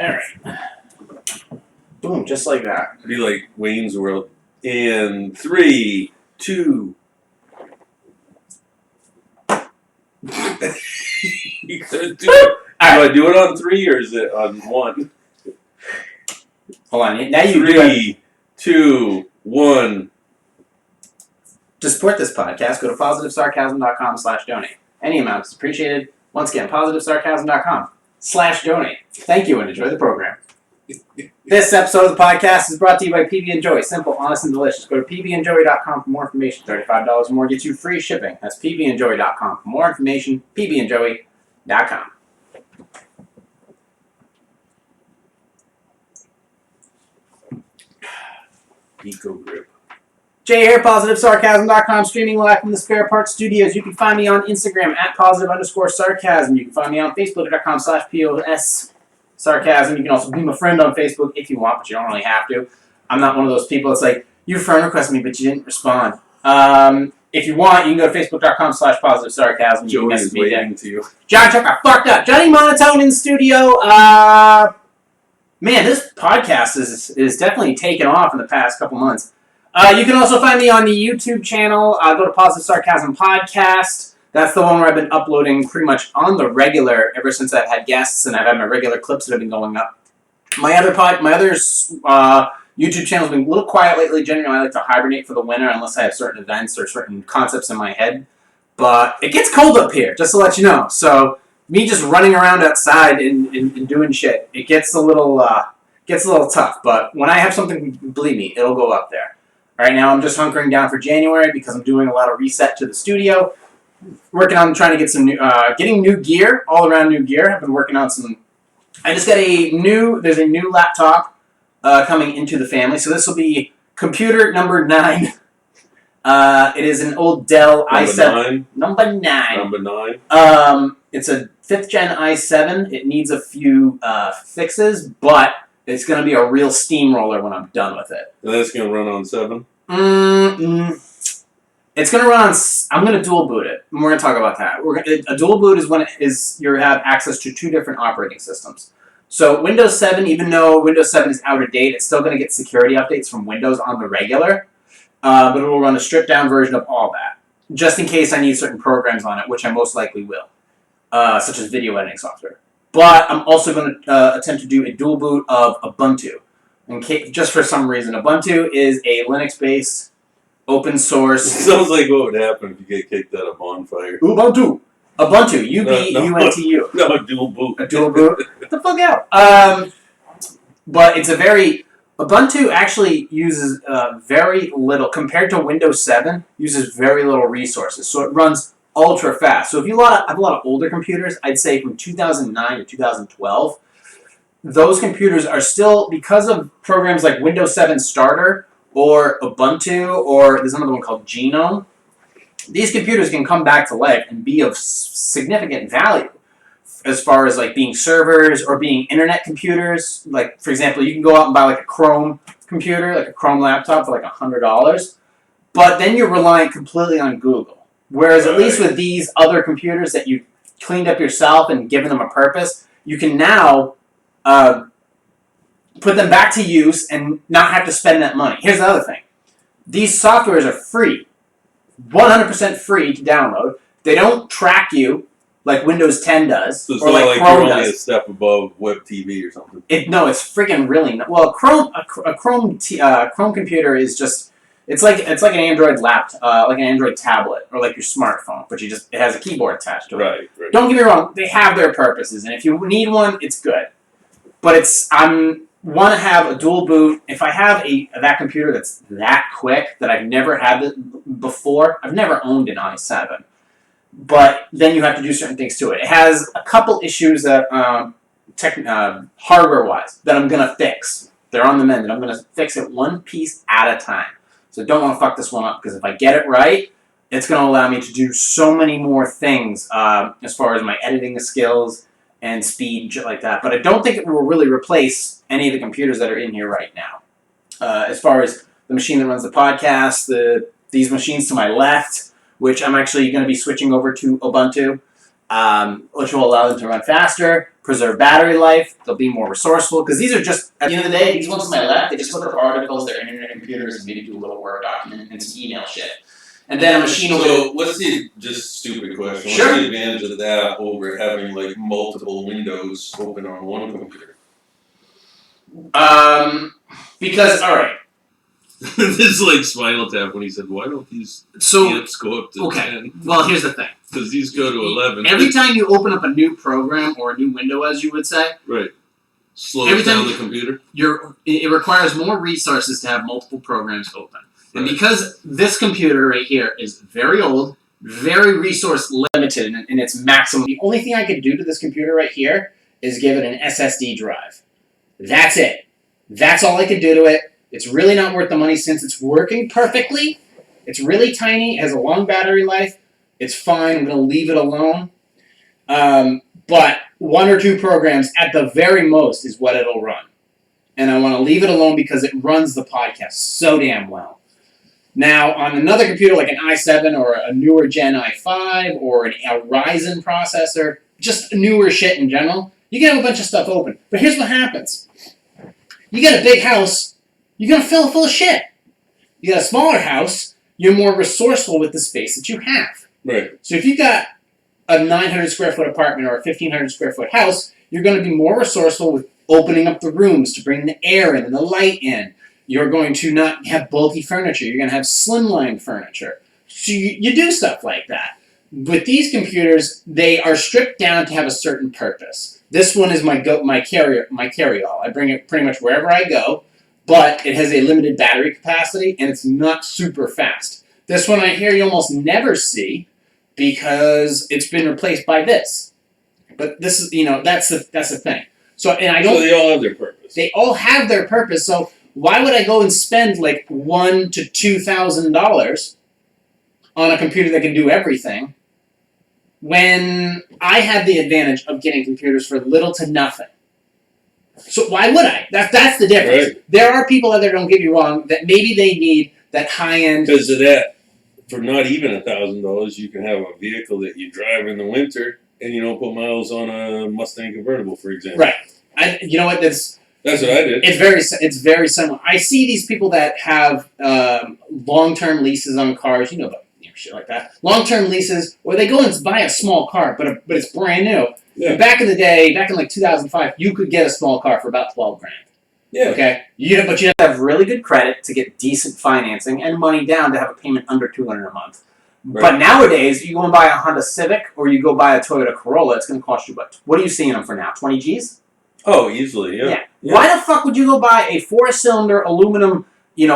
Alright. Boom, just like that. It'd be like Wayne's World. In 3, 2. You couldn't do it. Do I do it on 3 or is it on 1? Hold on. Now you do 3, 2, 1. To support this podcast, go to positivesarcasm.com/donate. Any amount is appreciated. Once again, positivesarcasm.com/donate. Thank you and enjoy the program. This episode of the podcast is brought to you by PB and Joy. Simple, honest, and delicious. Go to pbandjoy.com for more information. $35 or more gets you free shipping. That's pbandjoy.com for more information. pbandjoy.com. Eco Grip. Jay here, positivesarcasm.com, streaming live from the Spare Parts Studios. You can find me on Instagram at @positive_sarcasm. You can find me on facebook.com/POS Sarcasm. You can also be my friend on Facebook if you want, but you don't really have to. I'm not one of those people that's like, your friend requested me, but you didn't respond. If you want, you can go to facebook.com/positivesarcasm. Joey is waiting to you. John Chuck, I fucked up. Johnny Monotone in studio. Man, this podcast is definitely taken off in the past couple months. You can also find me on the YouTube channel. Go to Positive Sarcasm Podcast. That's the one where I've been uploading pretty much on the regular ever since I've had guests and I've had my regular clips that have been going up. My other YouTube channel's been a little quiet lately. Generally, I like to hibernate for the winter unless I have certain events or certain concepts in my head. But it gets cold up here, just to let you know. So me just running around outside and doing shit, it gets a little tough. But when I have something, believe me, it'll go up there. Right now, I'm just hunkering down for January because I'm doing a lot of reset to the studio. Working on trying to get some new, getting new gear, all around new gear. I've been working on some. I just got there's a new laptop coming into the family. So this will be computer number 9. It is an old Dell i7. Number 9. It's a 5th gen i7. It needs a few fixes, but it's going to be a real steamroller when I'm done with it. And that's going to run on 7? It's going to run on... I'm going to dual boot it. And we're going to talk about that. A dual boot is when you have access to 2 different operating systems. So Windows 7, even though Windows 7 is out of date, it's still going to get security updates from Windows on the regular. But it will run a stripped-down version of all that. Just in case I need certain programs on it, which I most likely will. Such as video editing software. But I'm also going to attempt to do a dual boot of Ubuntu. Just for some reason. Ubuntu is a Linux-based, open source... It sounds like what would happen if you get kicked out of Bonfire. Ubuntu! U-B-U-N-T-U. No, a dual boot. A dual boot? Get the fuck out. But it's a very... Ubuntu actually uses very little, compared to Windows 7, uses very little resources. So it runs ultra fast. So if you have a lot of older computers, I'd say from 2009 to 2012, those computers are still, because of programs like Windows 7 Starter or Ubuntu, or there's another one called Genome, these computers can come back to life and be of significant value as far as like being servers or being internet computers. Like, for example, you can go out and buy like a Chrome computer, like a Chrome laptop for like $100, but then you're relying completely on Google. Whereas at least with these other computers that you cleaned up yourself and given them a purpose, you can now put them back to use and not have to spend that money. Here's the other thing. These softwares are free. 100% free to download. They don't track you like Windows 10 does, so it's or not like Chrome Chrome does. does. A step above Web TV or something. No, it's freaking really not. Well, a Chrome computer is just it's like an Android laptop, like an Android tablet, or like your smartphone, but it has a keyboard attached to it. Right. Don't get me wrong; they have their purposes, and if you need one, it's good. But want to have a dual boot. If I have that computer that's that quick that I've never had it before, I've never owned an i7. But then you have to do certain things to it. It has a couple issues that hardware-wise that I'm going to fix. They're on the mend, and I'm going to fix it one piece at a time. So don't want to fuck this one up, because if I get it right, it's going to allow me to do so many more things as far as my editing skills and speed, shit like that. But I don't think it will really replace any of the computers that are in here right now. As far as the machine that runs the podcast, these machines to my left, which I'm actually going to be switching over to Ubuntu. which will allow them to run faster, preserve battery life. They'll be more resourceful because these are just, at the end of the day, these ones to my left, they just look up articles, they're internet computers, and maybe do a little Word document and some email shit. And then a machine will. So, what's the just stupid question? Sure. What's the advantage of that over having like multiple windows open on one computer? Because all right. This is like Spinal Tap when he said, "Why don't these amps go up to 10? Well, here's the thing. Because these go to 11. Every time you open up a new program or a new window, as you would say, right, slows down the computer. It requires more resources to have multiple programs open. And because this computer right here is very old, very resource limited in its maximum, the only thing I could do to this computer right here is give it an SSD drive. That's it. That's all I could do to it. It's really not worth the money since it's working perfectly. It's really tiny. It has a long battery life. It's fine. I'm going to leave it alone. But one or two programs at the very most is what it'll run. And I want to leave it alone because it runs the podcast so damn well. Now, on another computer like an i7 or a newer Gen i5 or a Ryzen processor, just newer shit in general, you can have a bunch of stuff open. But here's what happens. You get a big house, you're going to fill it full of shit. You got a smaller house, you're more resourceful with the space that you have. Right. So if you've got a 900 square foot apartment or a 1,500 square foot house, you're going to be more resourceful with opening up the rooms to bring the air in and the light in. You're going to not have bulky furniture. You're going to have slimline furniture. So you do stuff like that. With these computers, they are stripped down to have a certain purpose. This one is my carry-all. I bring it pretty much wherever I go, but it has a limited battery capacity, and it's not super fast. This one I hear you almost never see because it's been replaced by this. But this is, that's the thing. So, and I don't. So they all have their purpose. They all have their purpose. So why would I go and spend like $1,000 to $2,000 on a computer that can do everything when I have the advantage of getting computers for little to nothing? So why would I? That's the difference. Right. There are people out there, don't get me wrong, that maybe they need that high-end. Because of that, for not even $1,000, you can have a vehicle that you drive in the winter and you don't put miles on a Mustang convertible, for example. Right. You know what? That's what I did. It's very similar. I see these people that have long-term leases on cars. You know about shit like that. Long-term leases, or they go and buy a small car, but it's brand new. Yeah. And back in the day, back in like 2005, you could get a small car for about $12,000. Yeah. Okay. But you have to have really good credit to get decent financing and money down to have a payment under $200 a month. Right. But nowadays, you go and buy a Honda Civic or you go buy a Toyota Corolla, it's going to cost you what are you seeing them for now? 20 G's? Oh, easily. Yeah. Why the fuck would you go buy a 4-cylinder aluminum,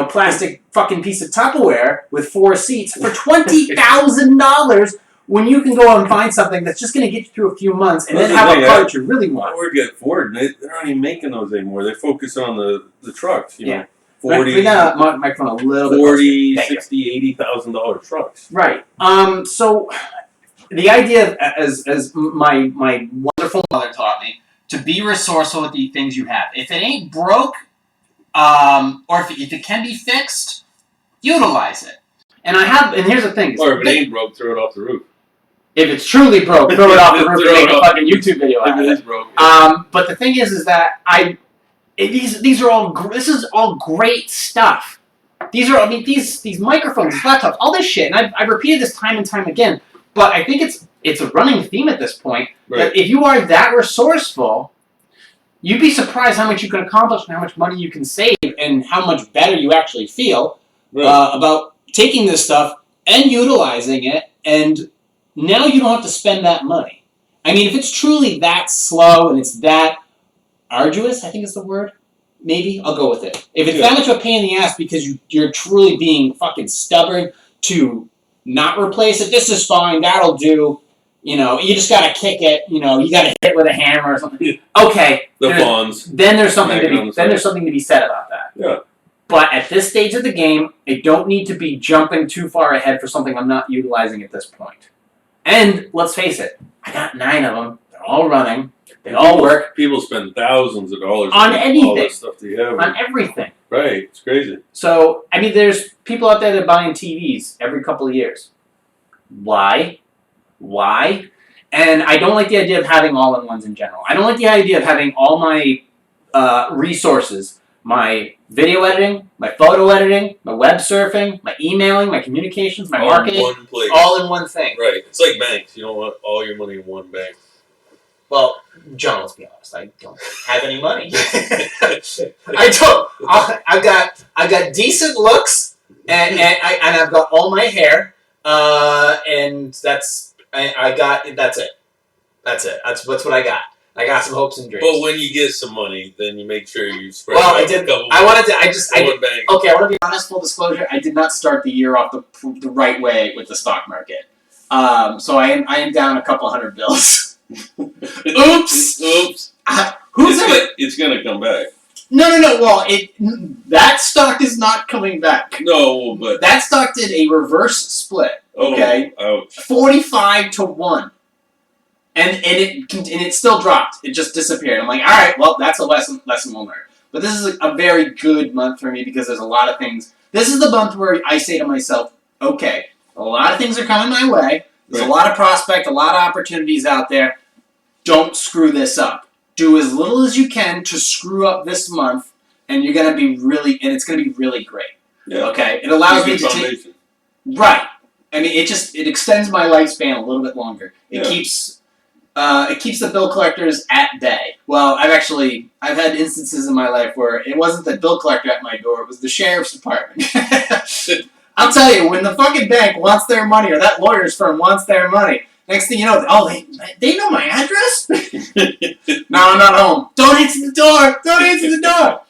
plastic fucking piece of Tupperware with 4 seats for $20,000 when you can go and find something that's just going to get you through a few months and then have a car that you really want? Or get Ford. They're not even making those anymore. They focus on the trucks. You know, 40. We got a microphone a little bit. $40,000, $60,000, $80,000 trucks. Right. So the idea, as my wonderful mother taught me, to be resourceful with the things you have. If it ain't broke, or if it can be fixed, utilize it. And here's the thing. Or if it ain't broke, throw it off the roof. If it's truly broke, throw it off the roof and make a fucking YouTube video out of it. If it is broke. Yeah. But the thing is that these are all this is all great stuff. These microphones, these laptops, all this shit, and I've repeated this time and time again. But I think it's a running theme at this point that if you are that resourceful, you'd be surprised how much you can accomplish and how much money you can save and how much better you actually feel about taking this stuff and utilizing it. And now you don't have to spend that money. I mean, if it's truly that slow and it's that arduous, I think is the word. Maybe I'll go with it. If it's that much of a pain in the ass because you're truly being fucking stubborn to not replace it, this is fine, that'll do. You just gotta kick it. You gotta hit it with a hammer or something. Okay, then there's something to be said about that. Yeah. But at this stage of the game, I don't need to be jumping too far ahead for something I'm not utilizing at this point. And let's face it, I got 9 of them. They're all running. They all work. People spend thousands of dollars on anything. All that stuff they have. On everything. Right. It's crazy. So, there's people out there that are buying TVs every couple of years. Why? And I don't like the idea of having all-in-ones in general. I don't like the idea of having all my resources, my video editing, my photo editing, my web surfing, my emailing, my communications, my marketing, in one place. all in one thing. Right. It's like banks. You don't want all your money in one bank. Well, John, let's be honest. I don't have any money. I don't. I've got decent looks, and I've got all my hair, and that's it. That's it. That's what I got. I got some hopes and dreams. But when you get some money, then you make sure you spread. Well, I did. I wanted to. Bank. Okay, I want to be honest. Full disclosure: I did not start the year off the right way with the stock market. So I am down a couple hundred bills. Oops. Oops. It's gonna come back. No. Well, that stock is not coming back. No, but that stock did a reverse split. Okay. Oh, ouch. 45-1. And it still dropped. It just disappeared. I'm like, all right, well, that's a lesson we'll learn. But this is a very good month for me because there's a lot of things. This is the month where I say to myself, okay, a lot of things are coming my way. There's a lot of prospect, a lot of opportunities out there. Don't screw this up. Do as little as you can to screw up this month, and you're gonna be it's gonna be really great. Yeah. Okay. It allows me to take. Right. I mean, it extends my lifespan a little bit longer. It keeps the bill collectors at bay. Well, I've had instances in my life where it wasn't the bill collector at my door; it was the sheriff's department. I'll tell you, when the fucking bank wants their money or that lawyer's firm wants their money, next thing you know, they know my address? No, I'm not home. Don't answer the door. Don't answer the door.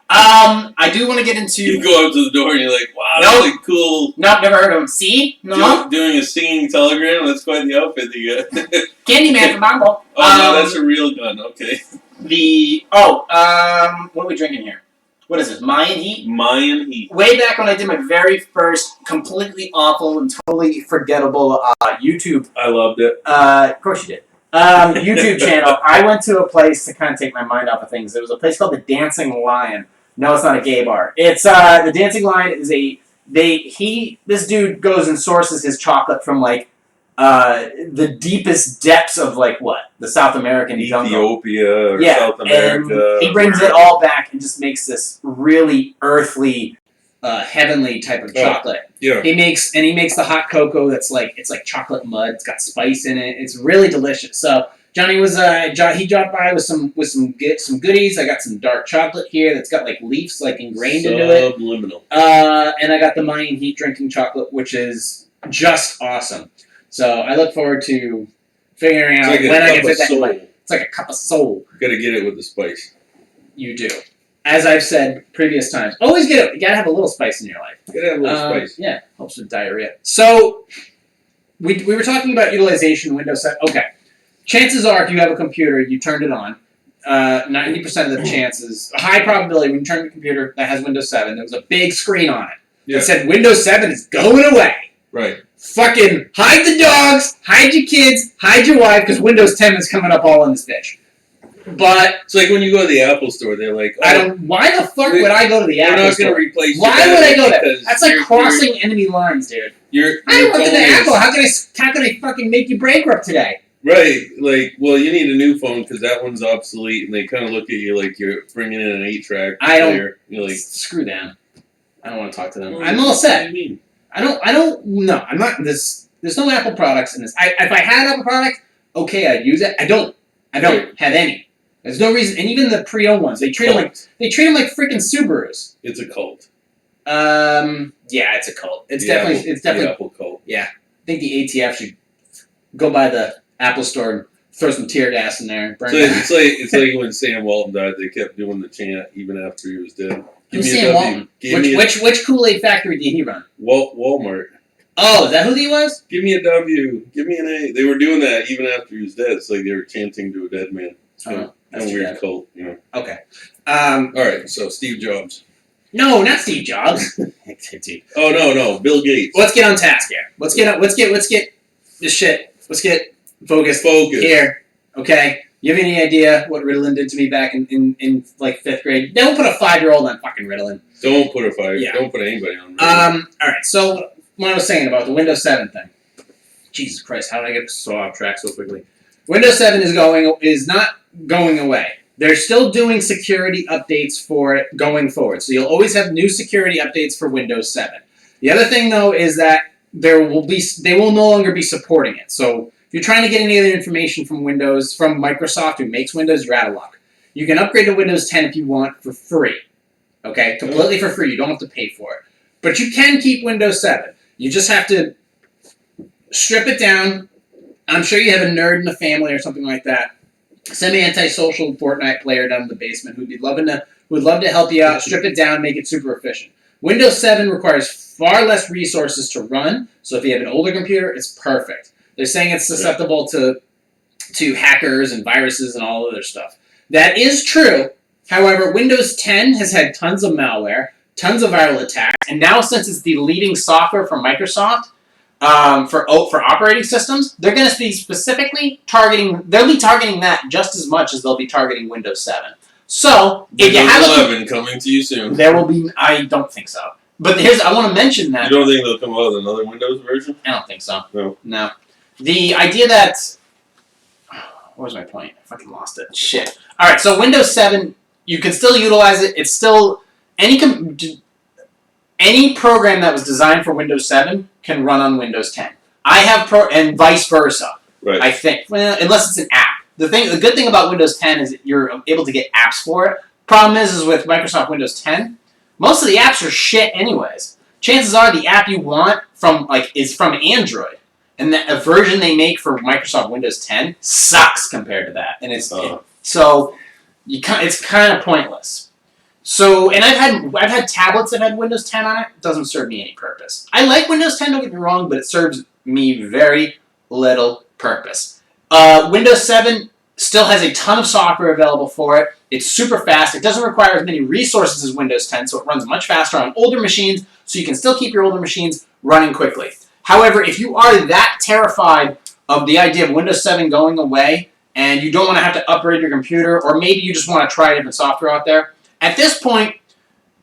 I do want to get into... You go up to the door and you're like, wow, that's like cool. Nope, never heard of him. See? No? Doing a singing telegram? That's quite the outfit that you got. Candyman from Mambo. Oh, no, that's a real gun. Okay. What are we drinking here? What is this? Mayan Heat? Mayan Heat. Way back when I did my very first completely awful and totally forgettable YouTube. I loved it. Of course you did. YouTube channel. I went to a place to kind of take my mind off of things. There was a place called the Dancing Lion. No, it's not a gay bar. It's the Dancing Lion is this dude goes and sources his chocolate from like the deepest depths of like what? The South American jungle. Ethiopia or South America. And he brings it all back and just makes this really earthly, heavenly type of chocolate. Yeah. He makes the hot cocoa that's like it's like chocolate mud. It's got spice in it. It's really delicious. So Johnny was he dropped by with some goodies. I got some dark chocolate here that's got like leaves like ingrained into it. Subliminal. And I got the Mayan Heat drinking chocolate, which is just awesome. So I look forward to figuring out when I can fit that in. It's like a cup of soul. Got to get it with the spice. You do. As I've said previous times, always get it. You gotta have a little spice in your life. Gotta have a little spice. Yeah, helps with diarrhea. So we were talking about utilization Windows 7. Okay. Chances are, if you have a computer, you turned it on. 90% of the chances, a high probability, when you turn the computer that has Windows 7, there was a big screen on it that said Windows 7 is going away. Right. Fucking hide the dogs, hide your kids, hide your wife, because Windows 10 is coming up all in this bitch. But it's like when you go to the Apple store, they're like, why the fuck would I go to the Apple store? We're not going to replace Why would I go there? That's like crossing enemy lines, dude. I work at the Apple. How can I fucking make you bankrupt today? Right. Like, well, you need a new phone because that one's obsolete, and they kind of look at you like you're bringing in an 8-track player. You're like, screw them. I don't want to talk to them. I'm all set. What do you mean? No, I'm not. There's no Apple products in this. If I had Apple products, okay, I'd use it. I don't have any. There's no reason, and even the pre-owned ones, they treat them like freaking Subarus. It's a cult. Yeah, it's a cult. It's definitely the Apple cult. Yeah, I think the ATF should go by the Apple store and throw some tear gas in there and burn it. It's like when Sam Walton died, they kept doing the chant even after he was dead. Who's Sam Walton? Which Kool-Aid factory did he run? Walmart. Oh, is that who he was? Give me a W. Give me an A. They were doing that even after he was dead. It's like they were chanting to a dead man. That's a weird cult, you know. Okay. All right, so Steve Jobs. No, not Steve Jobs. Oh no, Bill Gates. Let's get on task here. Let's get this shit. Let's get focused here. Okay. You have any idea what Ritalin did to me back in like 5th grade? Don't put a 5-year-old on fucking Ritalin. Don't put Don't put anybody on Ritalin. All right. So what I was saying about the Windows 7 thing. Jesus Christ, how did I get so off track so quickly? Windows 7 is not going away. They're still doing security updates for it going forward. So you'll always have new security updates for Windows 7. The other thing, though, is that they will no longer be supporting it. So if you're trying to get any other information from Microsoft, who makes Windows, you're out of luck. You can upgrade to Windows 10 if you want for free. Okay? Completely for free. You don't have to pay for it. But you can keep Windows 7. You just have to strip it down. I'm sure you have a nerd in the family or something like that. Semi-antisocial Fortnite player down in the basement who'd love to help you out, strip it down, make it super efficient. Windows 7 requires far less resources to run, so if you have an older computer, it's perfect. They're saying it's susceptible to hackers and viruses and all other stuff. That is true. However, Windows 10 has had tons of malware, tons of viral attacks, and now since it's the leading software from Microsoft, for operating systems, they're going to be specifically they'll be targeting that just as much as they'll be targeting Windows 7. So, if you have 11 coming to you soon. There will be, I don't think so. But I want to mention that. You don't think they'll come out with another Windows version? I don't think so. No. The idea that, what was my point? I fucking lost it. Shit. Alright, so Windows 7, you can still utilize it. It's still, any program that was designed for Windows 7 can run on Windows 10. And vice versa. Right. I think. Well, unless it's an app. The good thing about Windows 10 is that you're able to get apps for it. Problem is with Microsoft Windows 10, most of the apps are shit anyways. Chances are the app you want is from Android. And a version they make for Microsoft Windows 10 sucks compared to that. And it's kind of pointless. So, and I've had tablets that had Windows 10 on it. It doesn't serve me any purpose. I like Windows 10, don't get me wrong, but it serves me very little purpose. Windows 7 still has a ton of software available for it. It's super fast. It doesn't require as many resources as Windows 10, so it runs much faster on older machines, so you can still keep your older machines running quickly. However, if you are that terrified of the idea of Windows 7 going away, and you don't want to have to upgrade your computer, or maybe you just want to try different software out there, at this point,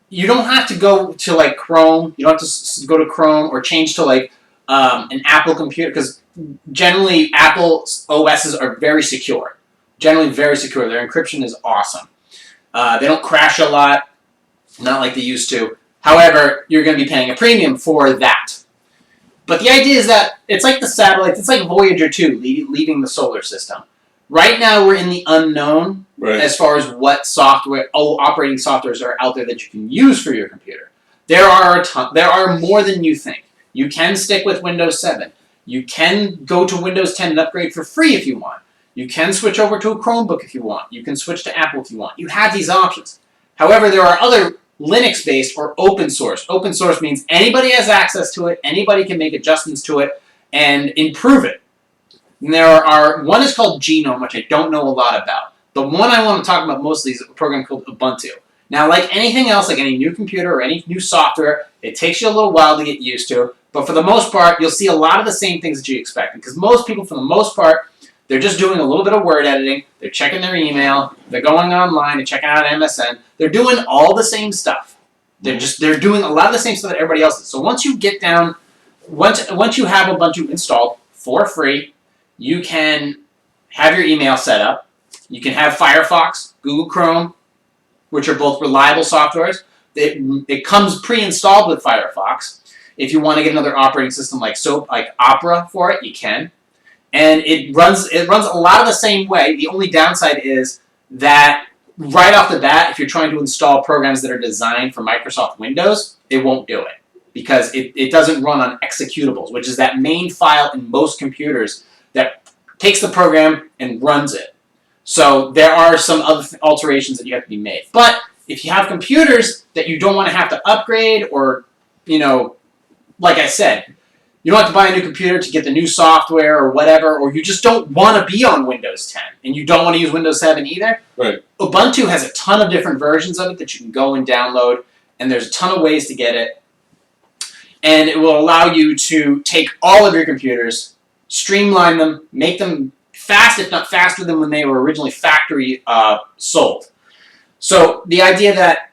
you don't have to go to Chrome. You don't have to go to Chrome or change to an Apple computer, because generally Apple OSs are very secure. Generally very secure. Their encryption is awesome. They don't crash a lot, not like they used to. However, you're going to be paying a premium for that. But the idea is that it's like the satellites. It's like Voyager 2 leaving the solar system. Right now, we're in the unknown as far as what operating softwares are out there that you can use for your computer. There are more than you think. You can stick with Windows 7. You can go to Windows 10 and upgrade for free if you want. You can switch over to a Chromebook if you want. You can switch to Apple if you want. You have these options. However, there are other Linux-based or open source. Open source means anybody has access to it, anybody can make adjustments to it, and improve it. And one is called Genome, which I don't know a lot about. The one I want to talk about mostly is a program called Ubuntu. Now, like anything else, like any new computer or any new software, it takes you a little while to get used to, but for the most part, you'll see a lot of the same things that you expect, because most people, for the most part, they're just doing a little bit of word editing, they're checking their email, they're going online and checking out MSN, they're doing all the same stuff. They're doing a lot of the same stuff that everybody else is. So once you get down, once you have Ubuntu installed for free, you can have your email set up. You can have Firefox, Google Chrome, which are both reliable softwares. It comes pre-installed with Firefox. If you want to get another operating system like Opera for it, you can. And it runs a lot of the same way. The only downside is that right off the bat, if you're trying to install programs that are designed for Microsoft Windows, it won't do it, because it doesn't run on executables, which is that main file in most computers that takes the program and runs it. So there are some other alterations that you have to be made. But if you have computers that you don't want to have to upgrade, or, like I said, you don't have to buy a new computer to get the new software or whatever, or you just don't want to be on Windows 10 and you don't want to use Windows 7 either. Right. Ubuntu has a ton of different versions of it that you can go and download, and there's a ton of ways to get it. And it will allow you to take all of your computers, streamline them, make them fast, if not faster than when they were originally factory sold. So the idea that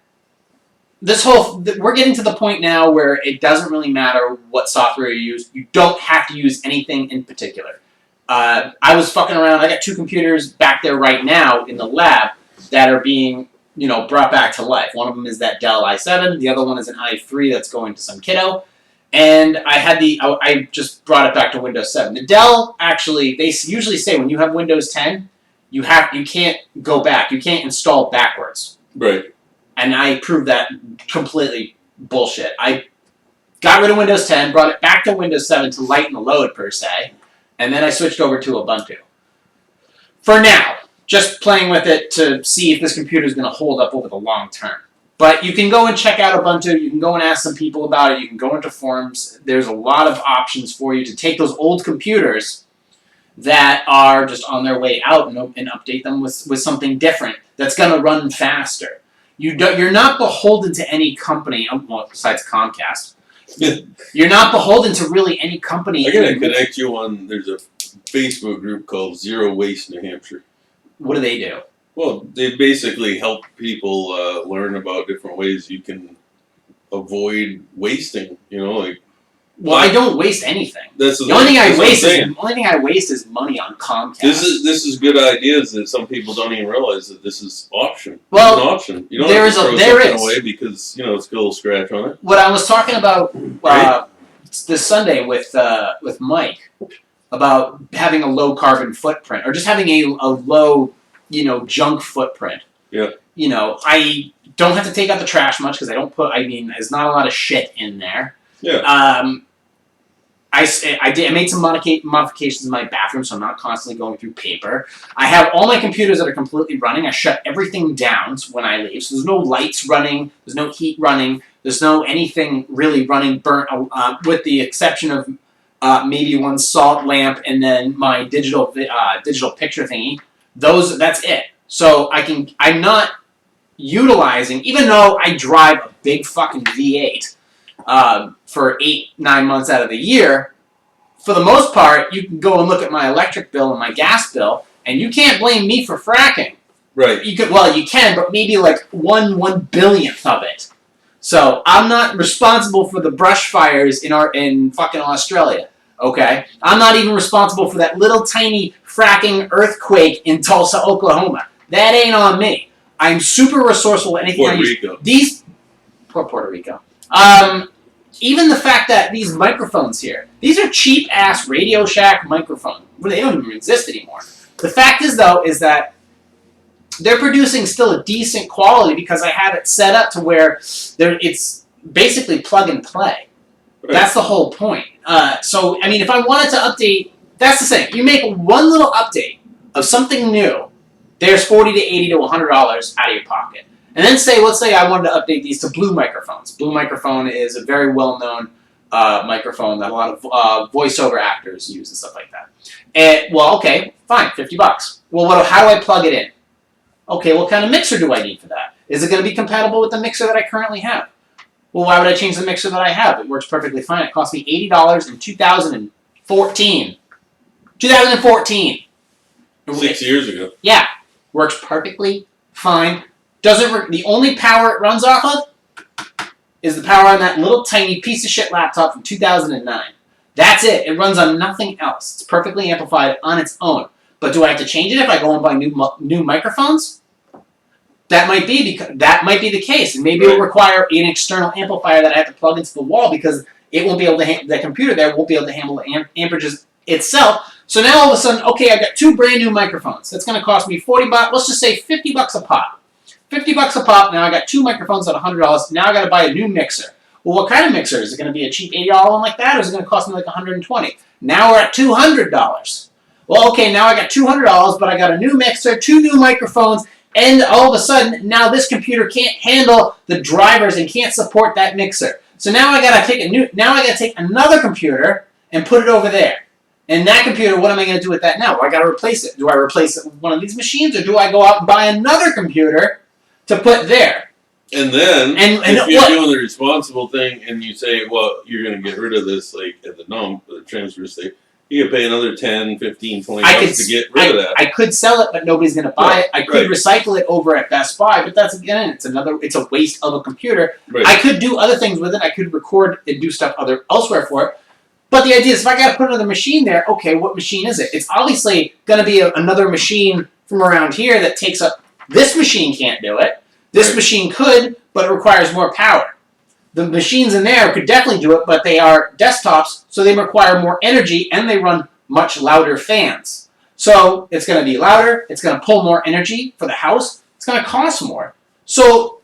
we're getting to the point now where it doesn't really matter what software you use. You don't have to use anything in particular. I was fucking around. I got 2 computers back there right now in the lab that are being, brought back to life. One of them is that Dell i7. The other one is an i3 that's going to some kiddo. And I just brought it back to Windows 7. The Dell, actually, they usually say when you have Windows 10, you can't go back. You can't install backwards. Right. And I proved that completely bullshit. I got rid of Windows 10, brought it back to Windows 7 to lighten the load, per se, and then I switched over to Ubuntu. For now, just playing with it to see if this computer is going to hold up over the long term. But you can go and check out Ubuntu. You can go and ask some people about it. You can go into forums. There's a lot of options for you to take those old computers that are just on their way out and update them with something different that's going to run faster. You're not beholden to any company, well, besides Comcast. You're not beholden to really any company. I gotta connect you on. There's a Facebook group called Zero Waste New Hampshire. What do they do? Well, they basically help people learn about different ways you can avoid wasting. Well, I don't waste anything. The only thing I waste is money on Comcast. This is good ideas that some people don't even realize that this is option. Well, it's an option. You don't have to throw something away because it's got a little scratch on it. What I was talking about this Sunday with Mike about having a low carbon footprint or just having a low junk footprint. Yeah. I don't have to take out the trash much because there's not a lot of shit in there. Yeah. I made some modifications in my bathroom, so I'm not constantly going through paper. I have all my computers that are completely running. I shut everything down when I leave, so there's no lights running, there's no heat running, there's no anything really running burnt, with the exception of maybe one salt lamp and then my digital picture thingy. That's it. So I'm not utilizing, even though I drive a big fucking V8. For 8-9 months out of the year, for the most part, you can go and look at my electric bill and my gas bill, and you can't blame me for fracking. Right. You can, but maybe like 1/1,000,000th of it. So I'm not responsible for the brush fires in fucking Australia. Okay, I'm not even responsible for that little tiny fracking earthquake in Tulsa, Oklahoma. That ain't on me. I'm super resourceful. Puerto Rico. Poor Puerto Rico. Even the fact that these microphones here, these are cheap-ass Radio Shack microphones. They don't even exist anymore. The fact is, though, is that they're producing still a decent quality because I have it set up to where it's basically plug and play. Right. That's the whole point. So, if I wanted to update, that's the thing. You make one little update of something new, there's $40 to $80 to $100 out of your pocket. And then let's say I wanted to update these to Blue microphones. Blue microphone is a very well-known microphone that a lot of voiceover actors use and stuff like that. And, okay, fine, $50. Well, how do I plug it in? Okay, what kind of mixer do I need for that? Is it going to be compatible with the mixer that I currently have? Well, why would I change the mixer that I have? It works perfectly fine. It cost me $80 in 2014. 2014. 6 years ago. Yeah, works perfectly fine. The only power it runs off of is the power on that little tiny piece of shit laptop from 2009. That's it. It runs on nothing else. It's perfectly amplified on its own. But do I have to change it if I go and buy new microphones? That might be the case, and maybe it'll require an external amplifier that I have to plug into the wall because it won't be able to. The computer there won't be able to handle the amperages itself. So now all of a sudden, okay, I've got 2 brand new microphones. That's going to cost me $40. Let's just say $50 a pop. $50 a pop. Now I got 2 microphones at $100. Now I got to buy a new mixer. Well, what kind of mixer? Is it going to be a cheap $80 one like that, or is it going to cost me like $120? Now we're at $200. Well, okay, now I got $200, but I got a new mixer, 2 new microphones, and all of a sudden, now this computer can't handle the drivers and can't support that mixer. So now I got to take another computer and put it over there. And that computer, what am I going to do with that now? Well, I got to replace it. Do I replace it with one of these machines, or do I go out and buy another computer to put there? And then, if you're doing the responsible thing and you say, well, you're going to get rid of this like at the dump, the transfer station, you can pay another $10, $15, $20 to get rid of that. I could sell it, but nobody's going to buy it. I could recycle it over at Best Buy, but that's, again, it's a waste of a computer. Right. I could do other things with it. I could record and do stuff elsewhere for it. But the idea is if I got to put another machine there, okay, what machine is it? It's obviously going to be another machine from around here that takes up... This machine can't do it. This machine could, but it requires more power. The machines in there could definitely do it, but they are desktops, so they require more energy, and they run much louder fans. So it's going to be louder, it's going to pull more energy for the house, it's going to cost more. So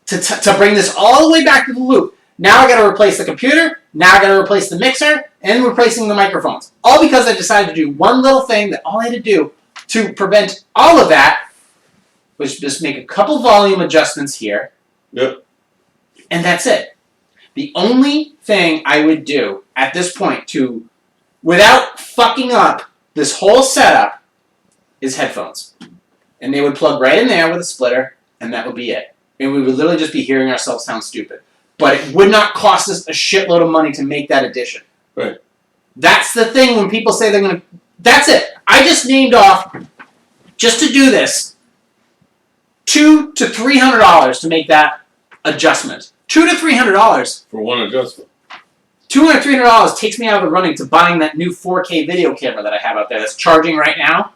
to bring this all the way back to the loop, now I got to replace the computer, now I got to replace the mixer, and replacing the microphones. All because I decided to do one little thing that all I had to do to prevent all of that was just make a couple volume adjustments here. Yep. And that's it. The only thing I would do at this point without fucking up this whole setup is headphones. And they would plug right in there with a splitter, and that would be it. And we would literally just be hearing ourselves sound stupid. But it would not cost us a shitload of money to make that addition. Right. That's the thing when people say they're going to... That's it. I just named off, just to do this, $200 to $300 to make that adjustment. $200 to $300. For one adjustment. $200 to $300 takes me out of the running to buying that new 4K video camera that I have out there that's charging right now.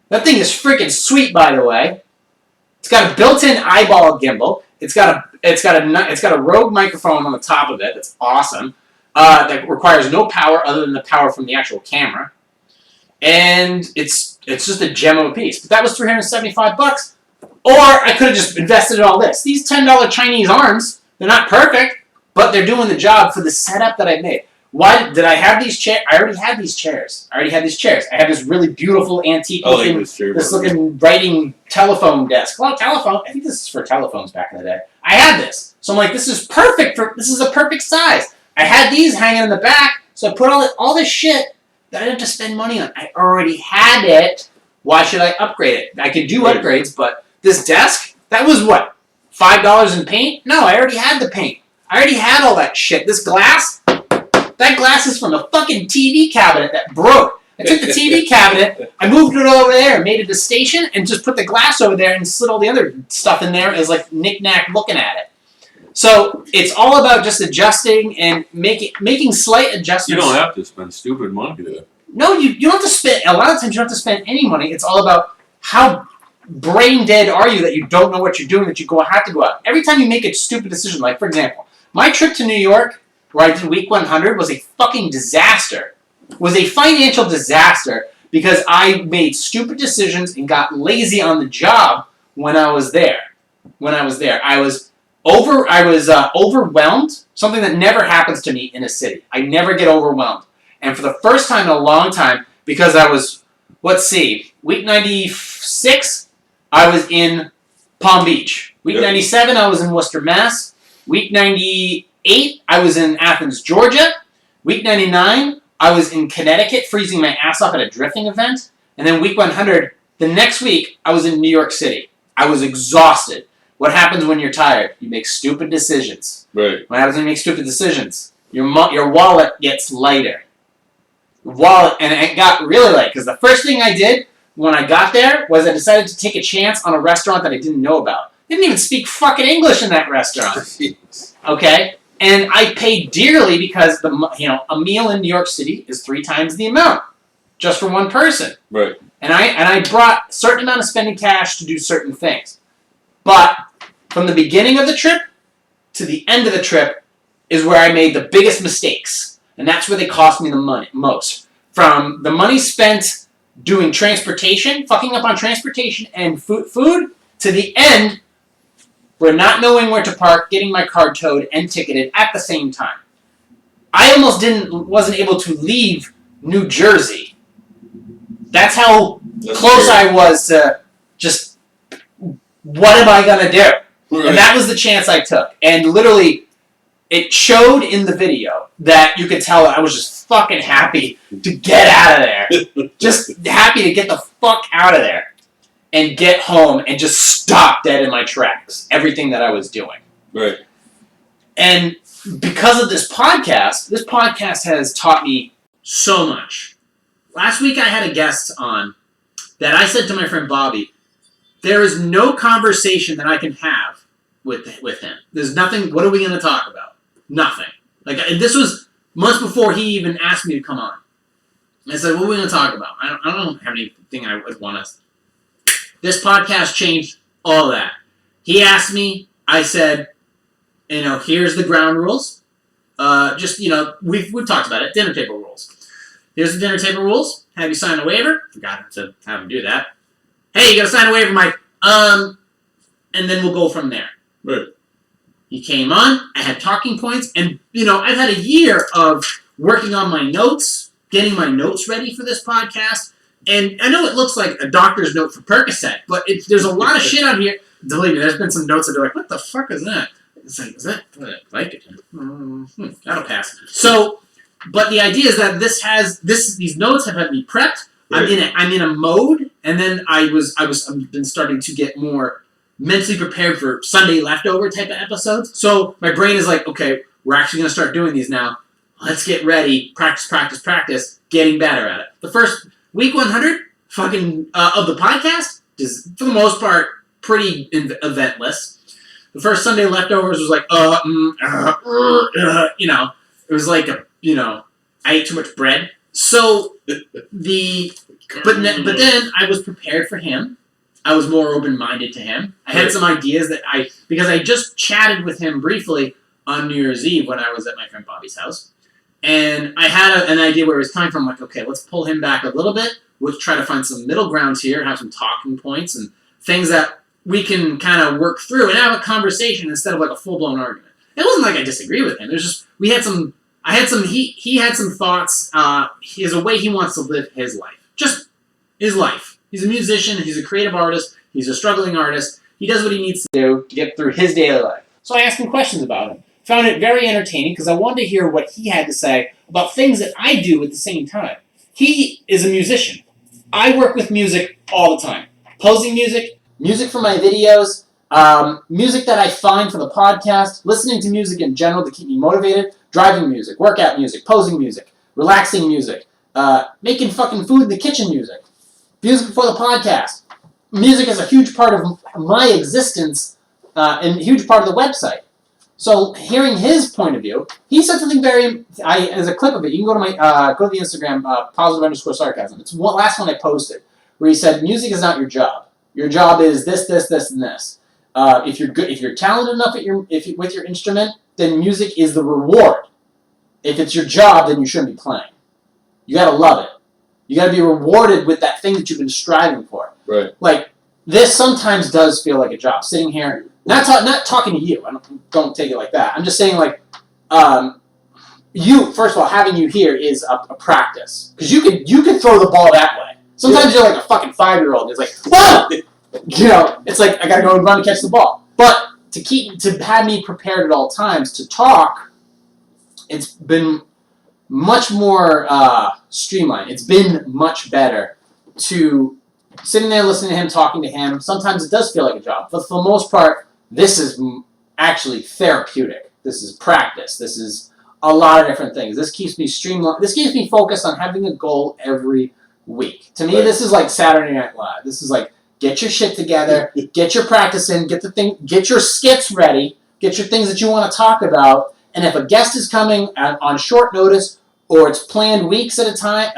That thing is freaking sweet, by the way. It's got a built-in eyeball gimbal. It's got a Rode microphone on the top of it. That's awesome. That requires no power other than the power from the actual camera. And it's just a gem of a piece. But that was $375. Or I could have just invested in all this. These $10 Chinese arms, they're not perfect, but they're doing the job for the setup that I made. Why did I have these chairs? I already had these chairs. I have this really beautiful antique looking writing telephone desk. Well, telephone. I think this is for telephones back in the day. I had this. So I'm like, this is perfect. This is a perfect size. I had these hanging in the back, so I put all this shit that I didn't have to spend money on. I already had it. Why should I upgrade it? I could do upgrades, but this desk, that was what? $5 in paint? No, I already had the paint. I already had all that shit. This glass, that glass is from a fucking TV cabinet that broke. I took the TV cabinet, I moved it over there, and made it a station, and just put the glass over there and slid all the other stuff in there as like knick-knack looking at it. So it's all about just adjusting and making slight adjustments. You don't have to spend stupid money to it. No, you don't have to spend, a lot of times you don't have to spend any money. It's all about how brain dead are you that you don't know what you're doing, that you have to go out. Every time you make a stupid decision, like for example, my trip to New York, where I did week 100, was a fucking disaster. Was a financial disaster because I made stupid decisions and got lazy on the job when I was there. I was overwhelmed, something that never happens to me in a city. I never get overwhelmed. And for the first time in a long time, because I was, week 96, I was in Palm Beach. Week 97, I was in Worcester, Mass. Week 98, I was in Athens, Georgia. Week 99, I was in Connecticut, freezing my ass off at a drifting event. And then week 100, the next week, I was in New York City. I was exhausted. What happens when you're tired? You make stupid decisions. Right. What happens when you make stupid decisions? Your wallet gets lighter. And it got really light, because the first thing I did when I got there was I decided to take a chance on a restaurant that I didn't know about. They didn't even speak fucking English in that restaurant. Okay? And I paid dearly because a meal in New York City is 3 times the amount, just for one person. Right. And I brought a certain amount of spending cash to do certain things. But from the beginning of the trip to the end of the trip is where I made the biggest mistakes. And that's where they cost me the money most. From the money spent doing transportation, fucking up on transportation and food, to the end where not knowing where to park, getting my car towed and ticketed at the same time. I almost wasn't able to leave New Jersey. That's how close I was to just, what am I going to do? Right. And that was the chance I took. And literally, it showed in the video that you could tell I was just fucking happy to get out of there. Just happy to get the fuck out of there. And get home and just stop dead in my tracks. Everything that I was doing. Right. And because of this podcast has taught me so much. Last week I had a guest on that I said to my friend Bobby, there is no conversation that I can have with him. There's nothing, what are we going to talk about? Nothing. And this was months before he even asked me to come on. I said, what are we going to talk about? I don't have anything I would want to... This podcast changed all that. He asked me, I said, here's the ground rules. We've talked about it, dinner table rules. Here's the dinner table rules. Have you sign a waiver? Forgot to have him do that. Hey, you got to sign a waiver, Mike. And then we'll go from there. Right. He came on. I had talking points. And, I've had a year of working on my notes, getting my notes ready for this podcast. And I know it looks like a doctor's note for Percocet, but there's a lot of shit out here. Believe me, there's been some notes that are like, what the fuck is that? It's like, is that Vicodin? That'll pass. So, but the idea is that these notes have had me prepped. Right. I'm in a mode, and then I've been starting to get more mentally prepared for Sunday leftover type of episodes. So my brain is like, okay, we're actually gonna start doing these now. Let's get ready. Practice. Getting better at it. The first week 100 of the podcast is for the most part pretty eventless. The first Sunday leftovers was like, it was like I ate too much bread. So but then I was prepared for him. I was more open-minded to him. I had some ideas because I just chatted with him briefly on New Year's Eve when I was at my friend Bobby's house. And I had an idea where it was coming from, like, okay, let's pull him back a little bit. We'll try to find some middle grounds here, have some talking points and things that we can kind of work through and have a conversation instead of like a full-blown argument. It wasn't like I disagree with him. It was just, he had some thoughts. He has a way he wants to live his life. Just his life. He's a musician. He's a creative artist. He's a struggling artist. He does what he needs to do to get through his daily life. So I asked him questions about him. Found it very entertaining because I wanted to hear what he had to say about things that I do at the same time. He is a musician. I work with music all the time. Posing music for my videos, music that I find for the podcast, listening to music in general to keep me motivated, driving music, workout music, posing music, relaxing music, making fucking food in the kitchen music for the podcast. Music is a huge part of my existence and a huge part of the website. So hearing his point of view, he said something as a clip of it, you can go to the Instagram, _sarcasm. It's the last one I posted, where he said, music is not your job. Your job is this, and this. If you're talented enough with your instrument, then music is the reward. If it's your job, then you shouldn't be playing. You gotta love it. You gotta be rewarded with that thing that you've been striving for. Right. Like, this sometimes does feel like a job. Sitting here, not talking to you. I don't take it like that. I'm just saying, like, first of all, having you here is a practice. Because you can throw the ball that way. Sometimes you're like a fucking 5-year-old. It's like, whoa! It's like, I gotta go and run and catch the ball. But to have me prepared at all times to talk, it's been much more streamlined. It's been much better to sitting there listening to him, talking to him. Sometimes it does feel like a job. But for the most part, this is actually therapeutic. This is practice. This is a lot of different things. This keeps me streamlined. This keeps me focused on having a goal every week. To me, This is like Saturday Night Live. This is like, get your shit together, get your practice in, get your skits ready, get your things that you want to talk about, and if a guest is coming on short notice, or it's planned weeks at a time,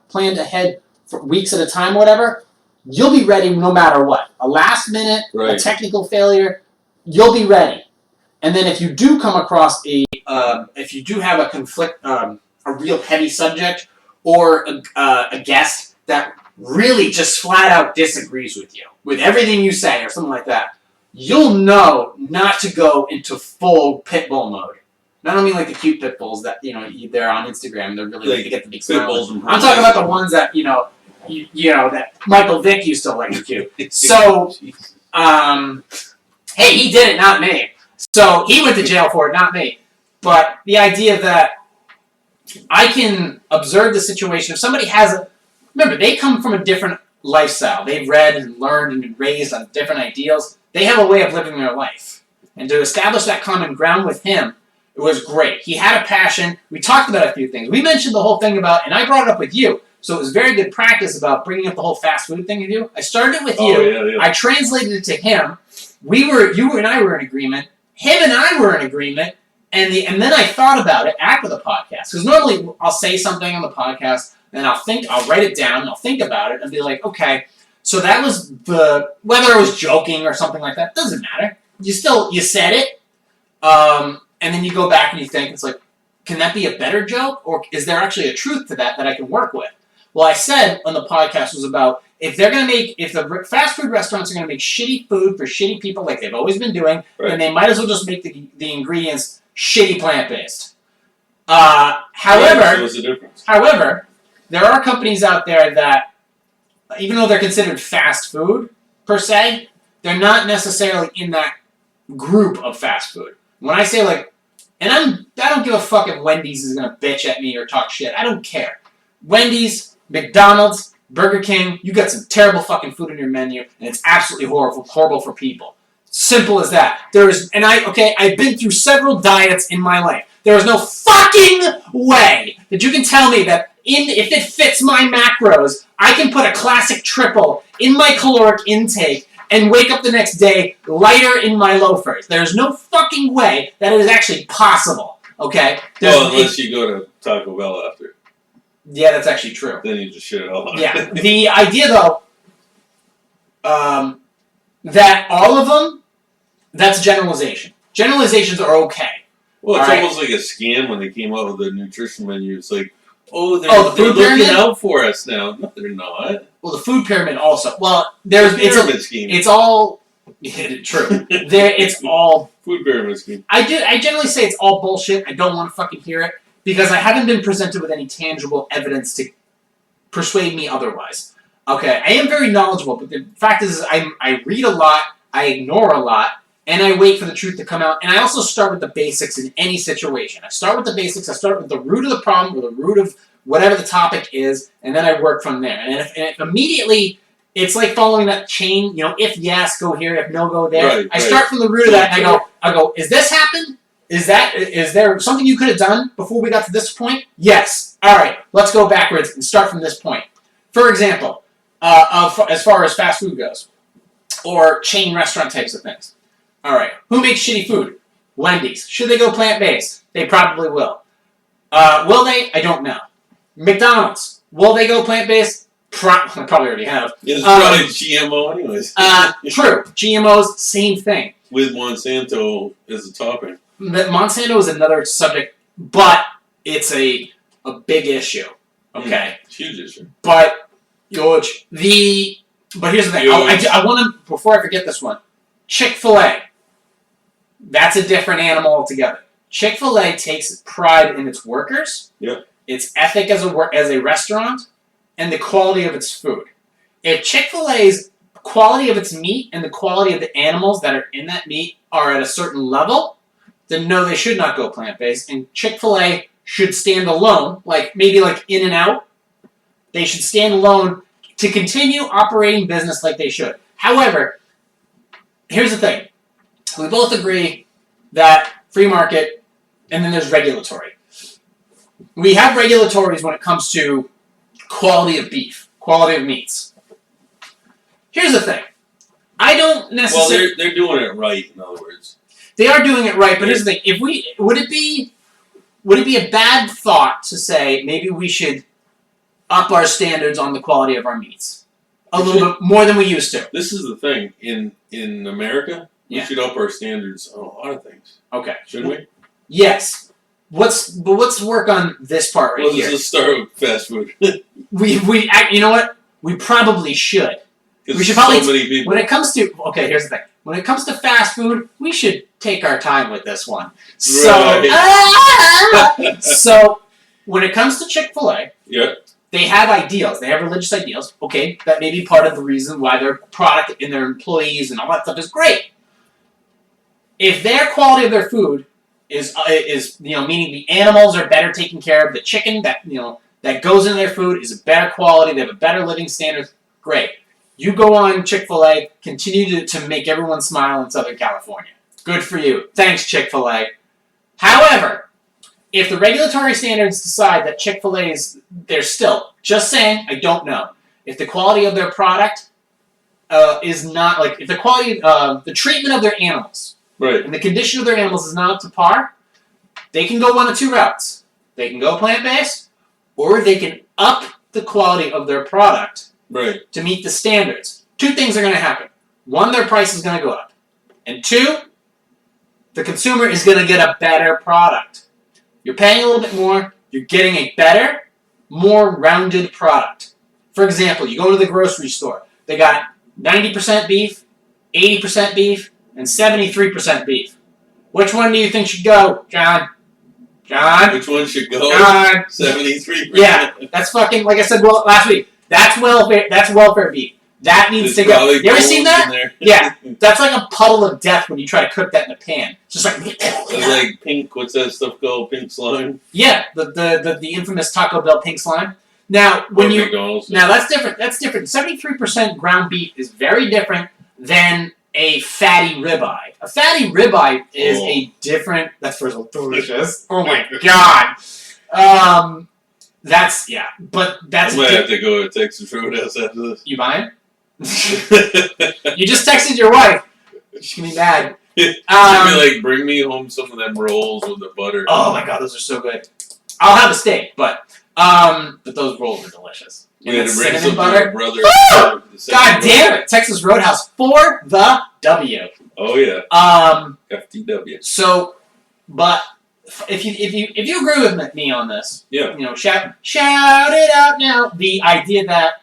planned ahead for weeks at a time, whatever, you'll be ready no matter what. A last minute, a technical failure, you'll be ready. And then if you do come across if you do have a conflict, a real heavy subject, or a guest that really just flat out disagrees with you, with everything you say or something like that, you'll know not to go into full pit bull mode. And I don't mean like the cute pit bulls that, they're on Instagram, they're really like, they get the big smiles. I'm talking about the ones that, that Michael Vick used to like cute. So, hey, he did it, not me. So he went to jail for it, not me. But the idea that I can observe the situation. If somebody remember, they come from a different lifestyle. They've read and learned and been raised on different ideals. They have a way of living their life. And to establish that common ground with him, it was great. He had a passion. We talked about a few things. We mentioned the whole thing about, and I brought it up with you, so it was very good practice about bringing up the whole fast food thing with you. I started it with you. Yeah. I translated it to him. You and I were in agreement. Him and I were in agreement. And then I thought about it after the podcast, because normally I'll say something on the podcast, and I'll write it down, and I'll think about it, and be like, okay, so that was whether I was joking or something like that, doesn't matter. You said it, and then you go back and you think, it's like, can that be a better joke, or is there actually a truth to that I can work with? Well, I said on the podcast was about, if the fast food restaurants are going to make shitty food for shitty people like they've always been doing, then they might as well just make the ingredients shitty plant-based. However, there are companies out there that, even though they're considered fast food, per se, they're not necessarily in that group of fast food. When I say, like, and I don't give a fuck if Wendy's is going to bitch at me or talk shit. I don't care. Wendy's, McDonald's, Burger King, you got some terrible fucking food on your menu, and it's absolutely horrible for people. Simple as that. I've been through several diets in my life. There is no fucking way that you can tell me that if it fits my macros, I can put a classic triple in my caloric intake and wake up the next day lighter in my loafers. There's no fucking way that it is actually possible. Okay? Unless you go to Taco Bell after. Yeah, that's actually true. Then you just shit it all out. Yeah. The idea, though, that all of them, that's generalization. Generalizations are okay. Well, it's almost like a scam when they came out with the nutrition menu. It's like, they're food looking pyramid? out for us now. No, they're not. Well, the food pyramid also. Well, pyramid scheme. It's all true. It's all food pyramid scheme. I generally say it's all bullshit. I don't want to fucking hear it because I haven't been presented with any tangible evidence to persuade me otherwise. Okay, I am very knowledgeable, but the fact is I read a lot, I ignore a lot, and I wait for the truth to come out. And I also start with the basics in any situation. I start with the basics. I start with the root of the problem or the root of whatever the topic is, and then I work from there. And if immediately, it's like following that chain, if yes, go here, if no, go there. Right, I start from the root of that, and I go, is this happened? Is there something you could have done before we got to this point? Yes. All right, let's go backwards and start from this point. For example, as far as fast food goes, or chain restaurant types of things. All right, who makes shitty food? Wendy's. Should they go plant-based? They probably will. Will they? I don't know. McDonald's. Will they go plant-based? They probably already have. It's probably GMO anyways. True. GMOs, same thing. With Monsanto as a topping. Monsanto is another subject, but it's a big issue. Okay? Huge issue. But here's the thing. I want to, before I forget this one, Chick-fil-A. That's a different animal altogether. Chick-fil-A takes pride in its workers, its ethic as a restaurant, and the quality of its food. If Chick-fil-A's quality of its meat and the quality of the animals that are in that meat are at a certain level, then no, they should not go plant-based. And Chick-fil-A should stand alone, maybe like In-N-Out. They should stand alone to continue operating business like they should. However, here's the thing. We both agree that free market, and then there's regulatory. We have regulatories when it comes to quality of beef, quality of meats. Here's the thing. I don't necessarily... Well, they're doing it right, in other words. They are doing it right, but here's the thing. Would it be a bad thought to say maybe we should up our standards on the quality of our meats? A little bit more than we used to. This is the thing. In America, we should up our standards on a lot of things. Okay. Shouldn't we? Yes. Let's work on this part right here. Let's just start with fast food. You know what? We probably should. We should probably. So many people. When it comes to here's the thing. When it comes to fast food, we should take our time with this one. So, right. So when it comes to Chick-fil-A, yeah. They have ideals. They have religious ideals. Okay, that may be part of the reason why their product and their employees and all that stuff is great. If their quality of their food is meaning the animals are better taken care of, the chicken that goes in their food is a better quality, they have a better living standard, great. You go on Chick-fil-A, continue to make everyone smile in Southern California. Good for you. Thanks, Chick-fil-A. However, if the regulatory standards decide that Chick-fil-A they're still, just saying, I don't know. If the quality of their product is not, if the quality, the treatment of their animals, right, and the condition of their animals is not up to par, They can go one of two routes. They can go plant-based, or they can up the quality of their product to meet the standards. Two things are going to happen. One, their price is going to go up. And two, the consumer is going to get a better product. You're paying a little bit more. You're getting a better, more rounded product. For example, you go to the grocery store. They got 90% beef, 80% beef, and 73% beef. Which one do you think should go, John? John? Which one should go? John? 73%. Yeah, that's fucking, like I said last week, that's welfare beef. That needs to go. You ever seen that? Yeah, that's like a puddle of death when you try to cook that in a pan. It's just like... It's like pink, what's that stuff called? Pink slime? Yeah, the infamous Taco Bell pink slime. Now, now that's different. That's different. 73% ground beef is very different than a fatty ribeye. A fatty ribeye is a different... That's first of all delicious. Oh my god. That's, yeah, but that's... I might have to go to Texas Roadhouse after this. You buying? You just texted your wife. She's gonna be mad. She'd be like, bring me home some of them rolls with the butter. Oh my god, those are so good. I'll have a steak, but those rolls are delicious. We had to bring some butter. Brother. God damn it, Texas Roadhouse for the W. Oh yeah. FTW. So, but if you agree with me on this, yeah, shout it out now. The idea that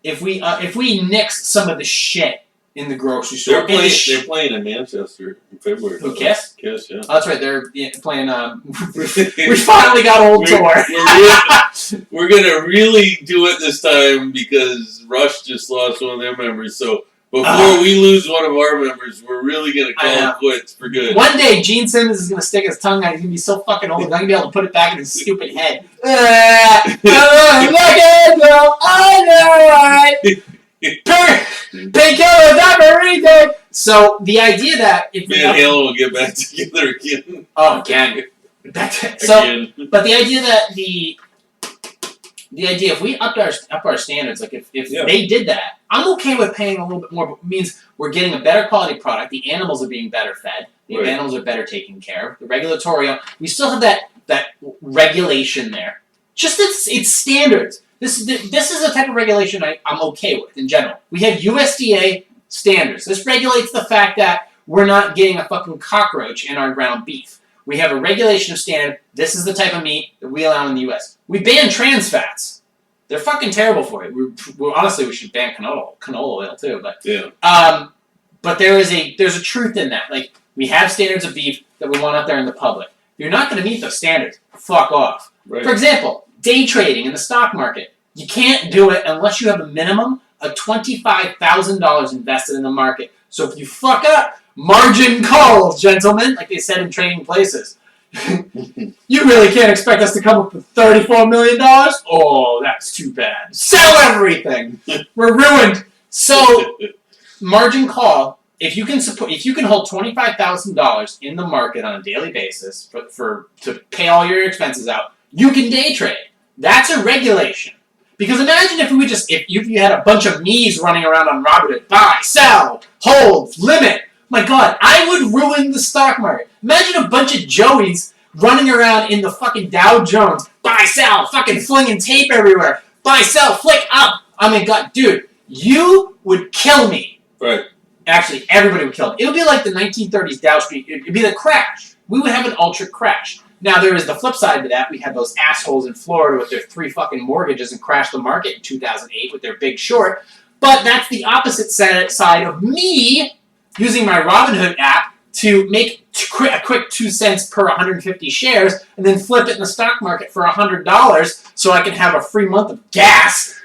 if we nix some of the shit in the grocery store, they're playing in Manchester in February. Who, Kiss? Kiss, yeah. Oh, that's right. They're playing. We finally got Old Tour. We're gonna really do it this time because Rush just lost one of their members. So before we lose one of our members, we're really gonna call it quits for good. One day, Gene Simmons is gonna stick his tongue out. He's gonna be so fucking old. He's not gonna be able to put it back in his stupid head. I know it. Painkillers, everything. So the idea that if Van Halen will get back together again. Oh, again. But the idea that the idea if we up our standards, like if they did that, I'm okay with paying a little bit more. But it means we're getting a better quality product. The animals are being better fed. The animals are better taken care of. The regulatory, we still have that regulation there. Just it's standards. This is a type of regulation I'm okay with in general. We have USDA standards. This regulates the fact that we're not getting a fucking cockroach in our ground beef. We have a regulation of standard. This is the type of meat that we allow in the U.S. We ban trans fats. They're fucking terrible for you. Honestly, we should ban canola oil too. But but there's a truth in that. Like, we have standards of beef that we want out there in the public. If you're not going to meet those standards, fuck off. Right. For example, day trading in the stock market. You can't do it unless you have a minimum of $25,000 invested in the market. So if you fuck up, margin calls, gentlemen, like they said in trading places. You really can't expect us to come up with $34 million? Oh, that's too bad. Sell everything. We're ruined. So, margin call. If you can hold $25,000 in the market on a daily basis to pay all your expenses out, you can day trade. That's a regulation. Because imagine if you had a bunch of me's running around on Robinhood, buy, sell, hold, limit. My God, I would ruin the stock market. Imagine a bunch of Joeys running around in the fucking Dow Jones, buy, sell, fucking flinging tape everywhere, buy, sell, flick up. I mean, God, dude, you would kill me. Right. Actually, everybody would kill me. It would be like the 1930s Dow Street. It would be the crash. We would have an ultra crash. Now, there is the flip side to that. We had those assholes in Florida with their 3 fucking mortgages and crashed the market in 2008 with their big short. But that's the opposite side of me using my Robinhood app to make a quick 2 cents per 150 shares and then flip it in the stock market for $100 so I can have a free month of gas.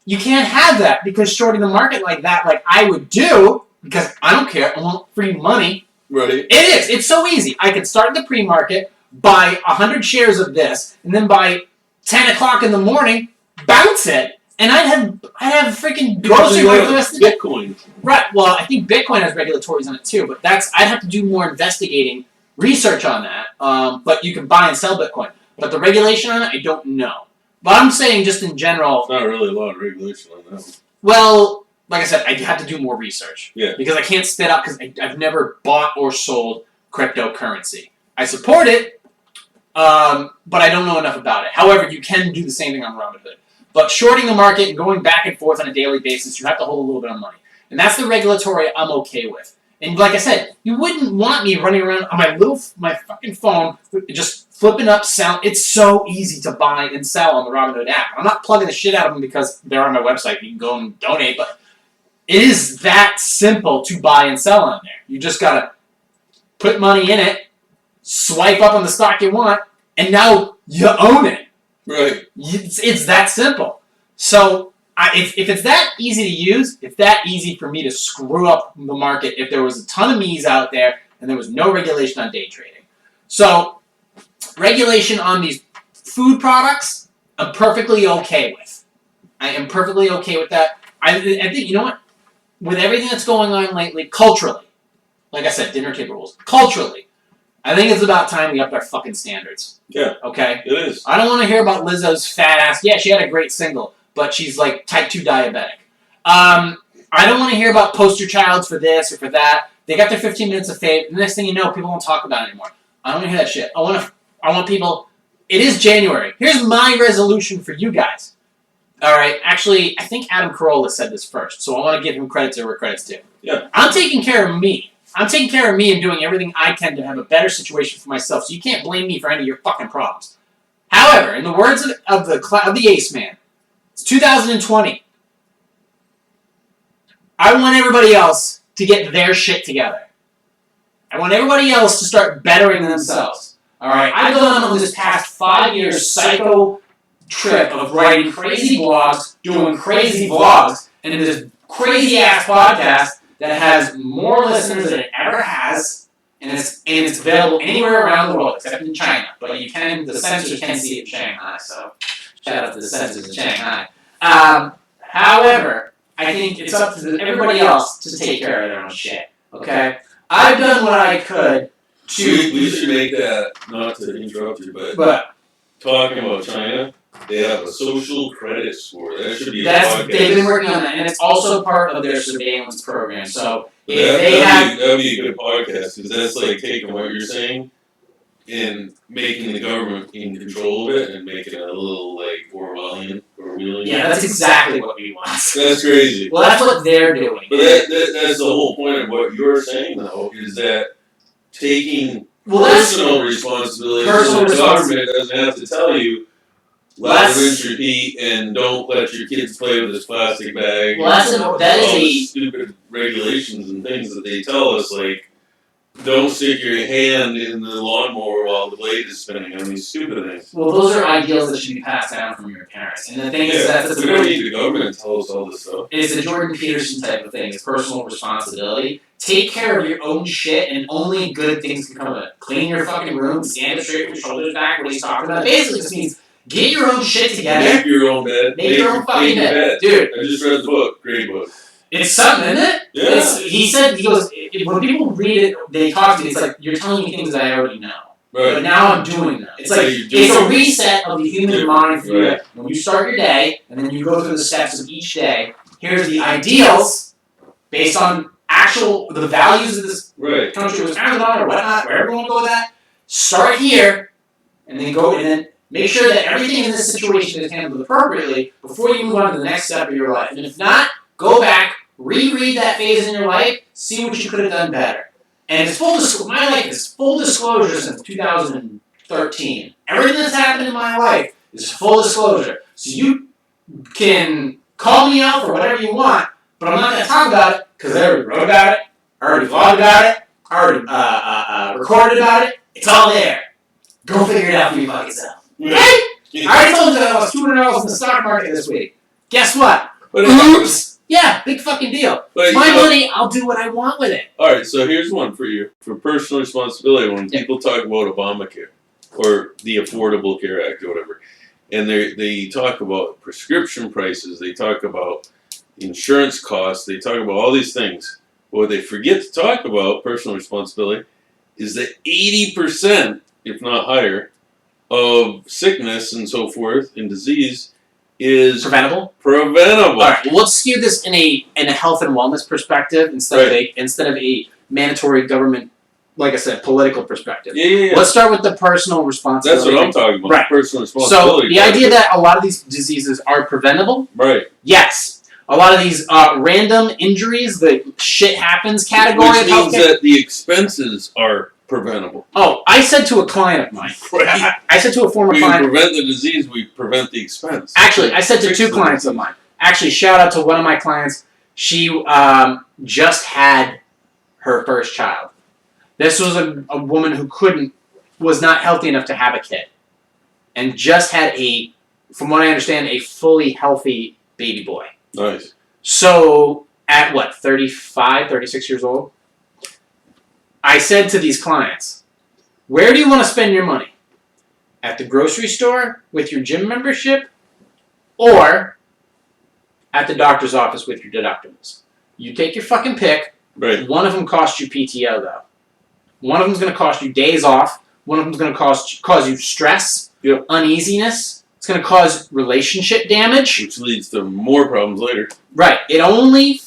You can't have that because shorting the market like that, like I would do, because I don't care. I want free money. Right. It is. It's so easy. I could start the pre-market, buy 100 shares of this, and then by 10 o'clock in the morning, bounce it, and I'd have freaking grocery for the rest of the day. Bitcoin. Right. Well, I think Bitcoin has regulatories on it too, but I'd have to do more investigating research on that. But you can buy and sell Bitcoin. But the regulation on it, I don't know. But I'm saying just in general. It's not really a lot of regulation on that one. Well, like I said, I have to do more research. Yeah. Because I can't spit out, because I've never bought or sold cryptocurrency. I support it, but I don't know enough about it. However, you can do the same thing on Robinhood. But shorting the market and going back and forth on a daily basis, you have to hold a little bit of money. And that's the regulatory I'm okay with. And like I said, you wouldn't want me running around on my fucking phone just flipping up, sell. It's so easy to buy and sell on the Robinhood app. I'm not plugging the shit out of them because they're on my website. You can go and donate, but it is that simple to buy and sell on there. You just gotta put money in it, swipe up on the stock you want, and now you own it. Right. It's that simple. So if it's that easy to use, it's that easy for me to screw up the market if there was a ton of me's out there and there was no regulation on day trading. So regulation on these food products, I'm perfectly okay with. I am perfectly okay with that. I think, you know what? With everything that's going on lately, culturally, like I said, dinner table rules, culturally, I think it's about time we upped our fucking standards. Yeah. Okay? It is. I don't want to hear about Lizzo's fat ass. Yeah, she had a great single, but she's like type 2 diabetic. I don't want to hear about poster childs for this or for that. They got their 15 minutes of fame. The next thing you know, people won't talk about it anymore. I don't want to hear that shit. I want people. It is January. Here's my resolution for you guys. All right. Actually, I think Adam Carolla said this first, so I want to give him credit to where credit's due. Yeah. I'm taking care of me. I'm taking care of me and doing everything I can to have a better situation for myself, so you can't blame me for any of your fucking problems. However, in the words of the Ace Man, it's 2020. I want everybody else to get their shit together. I want everybody else to start bettering themselves. All right, I've gone on this past 5 years psycho trip of writing crazy blogs, doing crazy vlogs, and this crazy ass podcast that has more listeners than it ever has, and it's available anywhere around the world except in China. But the censors can see it in Shanghai. So shout out to the censors in Shanghai. However, I think it's up to everybody else to take care of their own shit. Okay, I've done what I could to. We should make that, not to interrupt you, but talking about China, they have a social credit score. That should be a podcast. They've been working on that, and it's also part of their surveillance program. So that'd be a good podcast, because that's like taking what you're saying and making the government in control of it and making it a little like Orwellian. Yeah, that's exactly what we want. That's crazy. Well, that's what they're doing. But that's the whole point of what you're saying, though, is that taking personal responsibility. The government doesn't have to tell you, rinse, repeat, and don't let your kids play with this plastic bag. Well, that is the stupid regulations and things that they tell us, like, don't stick your hand in the lawnmower while the blade is spinning. I mean, stupid things. Well, those are ideals that should be passed down from your parents. And the thing is that we don't need the government to tell us all this stuff. It's a Jordan Peterson type of thing. It's personal responsibility. Take care of your own shit, and only good things can come of it. Clean your fucking room, stand up straight with your shoulders back. What he's talking about basically just means get your own shit together. Make your own bed. Make your own fucking bed. Dude. I just read the book. Great book. It's something, isn't it? Yeah. He goes, when people read it, they talk to me, it's like, you're telling me things that I already know. Right. But now I'm doing them. It's like, it's a reset of the human mind for you. When you start your day, and then you go through the steps of each day, here's the ideals, based on the values of this country, Wisconsin or whatnot, wherever you want to go with that. Start here, and then go, and then make sure that everything in this situation is handled appropriately before you move on to the next step of your life. And if not, go back, reread that phase in your life, see what you could have done better. And it's my life is full disclosure since 2013. Everything that's happened in my life is full disclosure. So you can call me out for whatever you want, but I'm not going to talk about it because I already wrote about it, I already vlogged about it, I already recorded about it. It's all there. Go figure it out for your fucking self. Okay? I already told you that I was $200 in the stock market this week. Guess what? Oops! Yeah, big fucking deal. But my money, I'll do what I want with it. Alright, so here's one for you. For personal responsibility, when people talk about Obamacare, or the Affordable Care Act, or whatever, and they talk about prescription prices, they talk about insurance costs, they talk about all these things. What they forget to talk about, personal responsibility, is that 80%, if not higher, of sickness and so forth, and disease, is preventable. All right, well, let's skew this in a health and wellness perspective instead of a mandatory government like I said, political perspective. Yeah. Let's start with the personal responsibility. That's what I'm talking about. Right. Personal So responsibility. the idea that a lot of these diseases are preventable, right. yes. A lot of these random injuries, the shit happens category Which of means healthcare. that the expenses are preventable. Oh, I said to a client of mine. Right. I said to a former We client. prevent the disease, we prevent the expense. Actually, I said to Fix two the clients of disease. mine. Actually, shout out to one of my clients. She just had her first child. This was a woman who was not healthy enough to have a kid. And just had from what I understand, a fully healthy baby boy. Nice. So, at what, 35, 36 years old? I said to these clients, where do you want to spend your money? At the grocery store with your gym membership? Or at the doctor's office with your deductibles? You take your fucking pick. Right. One of them costs you PTO, though. One of them's going to cost you days off. One of them's going to cause you stress, uneasiness. It's going to cause relationship damage. Which leads to more problems later. Right. It only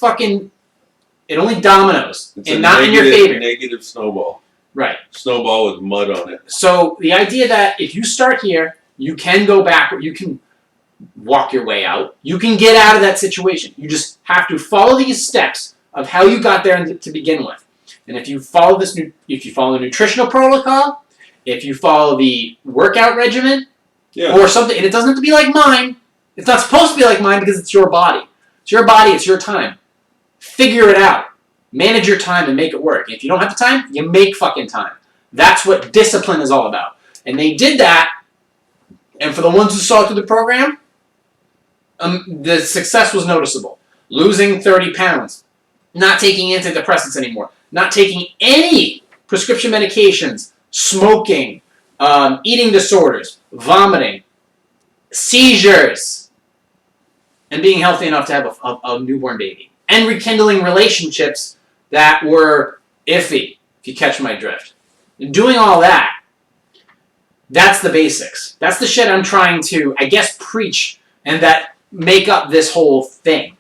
dominoes, It's and a not in your favor. Negative snowball. Right. Snowball with mud on it. So the idea that if you start here, you can go back, you can walk your way out. You can get out of that situation. You just have to follow these steps of how you got there to begin with. And if you follow the nutritional protocol, if you follow the workout regimen, or something, and it doesn't have to be like mine. It's not supposed to be like mine because it's your body. It's your body, it's your time. Figure it out. Manage your time and make it work. If you don't have the time, you make fucking time. That's what discipline is all about. And they did that, and for the ones who saw through the program, the success was noticeable. Losing 30 pounds, not taking antidepressants anymore, not taking any prescription medications, smoking, eating disorders, vomiting, seizures, and being healthy enough to have a newborn baby. And rekindling relationships that were iffy, if you catch my drift. And doing all that, that's the basics. That's the shit I'm trying to, I guess, preach and that make up this whole thing.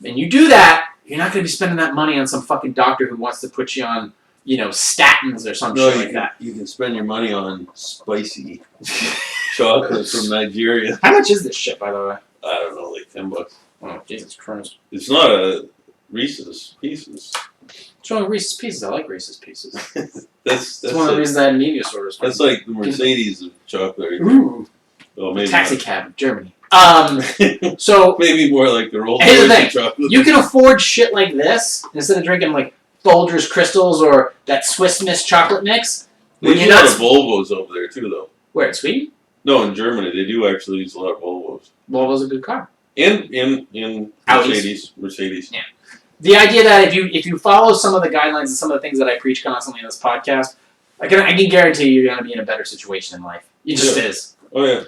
And you do that, you're not going to be spending that money on some fucking doctor who wants to put you on, statins or some shit like that. You can spend your money on spicy chocolate from Nigeria. How much is this shit, by the way? I don't know, like $10. Oh, Jesus Christ. It's not a Reese's Pieces. What's wrong with Reese's Pieces? I like Reese's Pieces. That's one of the reasons I had media disorders. That's like the Mercedes of chocolate. Ooh. Well, maybe Taxi not. cab, Germany. So maybe more like the Rolls here's the Royce thing. of chocolate. You can afford shit like this instead of drinking like Folgers Crystals or that Swiss Miss chocolate mix. They use a lot of Volvos over there too, though. Where, in Sweden? No, in Germany they do actually use a lot of Volvos. Volvo's a good car. In Audis. Mercedes. Yeah. The idea that if you follow some of the guidelines and some of the things that I preach constantly in this podcast, I can guarantee you're going to be in a better situation in life. It just is. Oh yeah.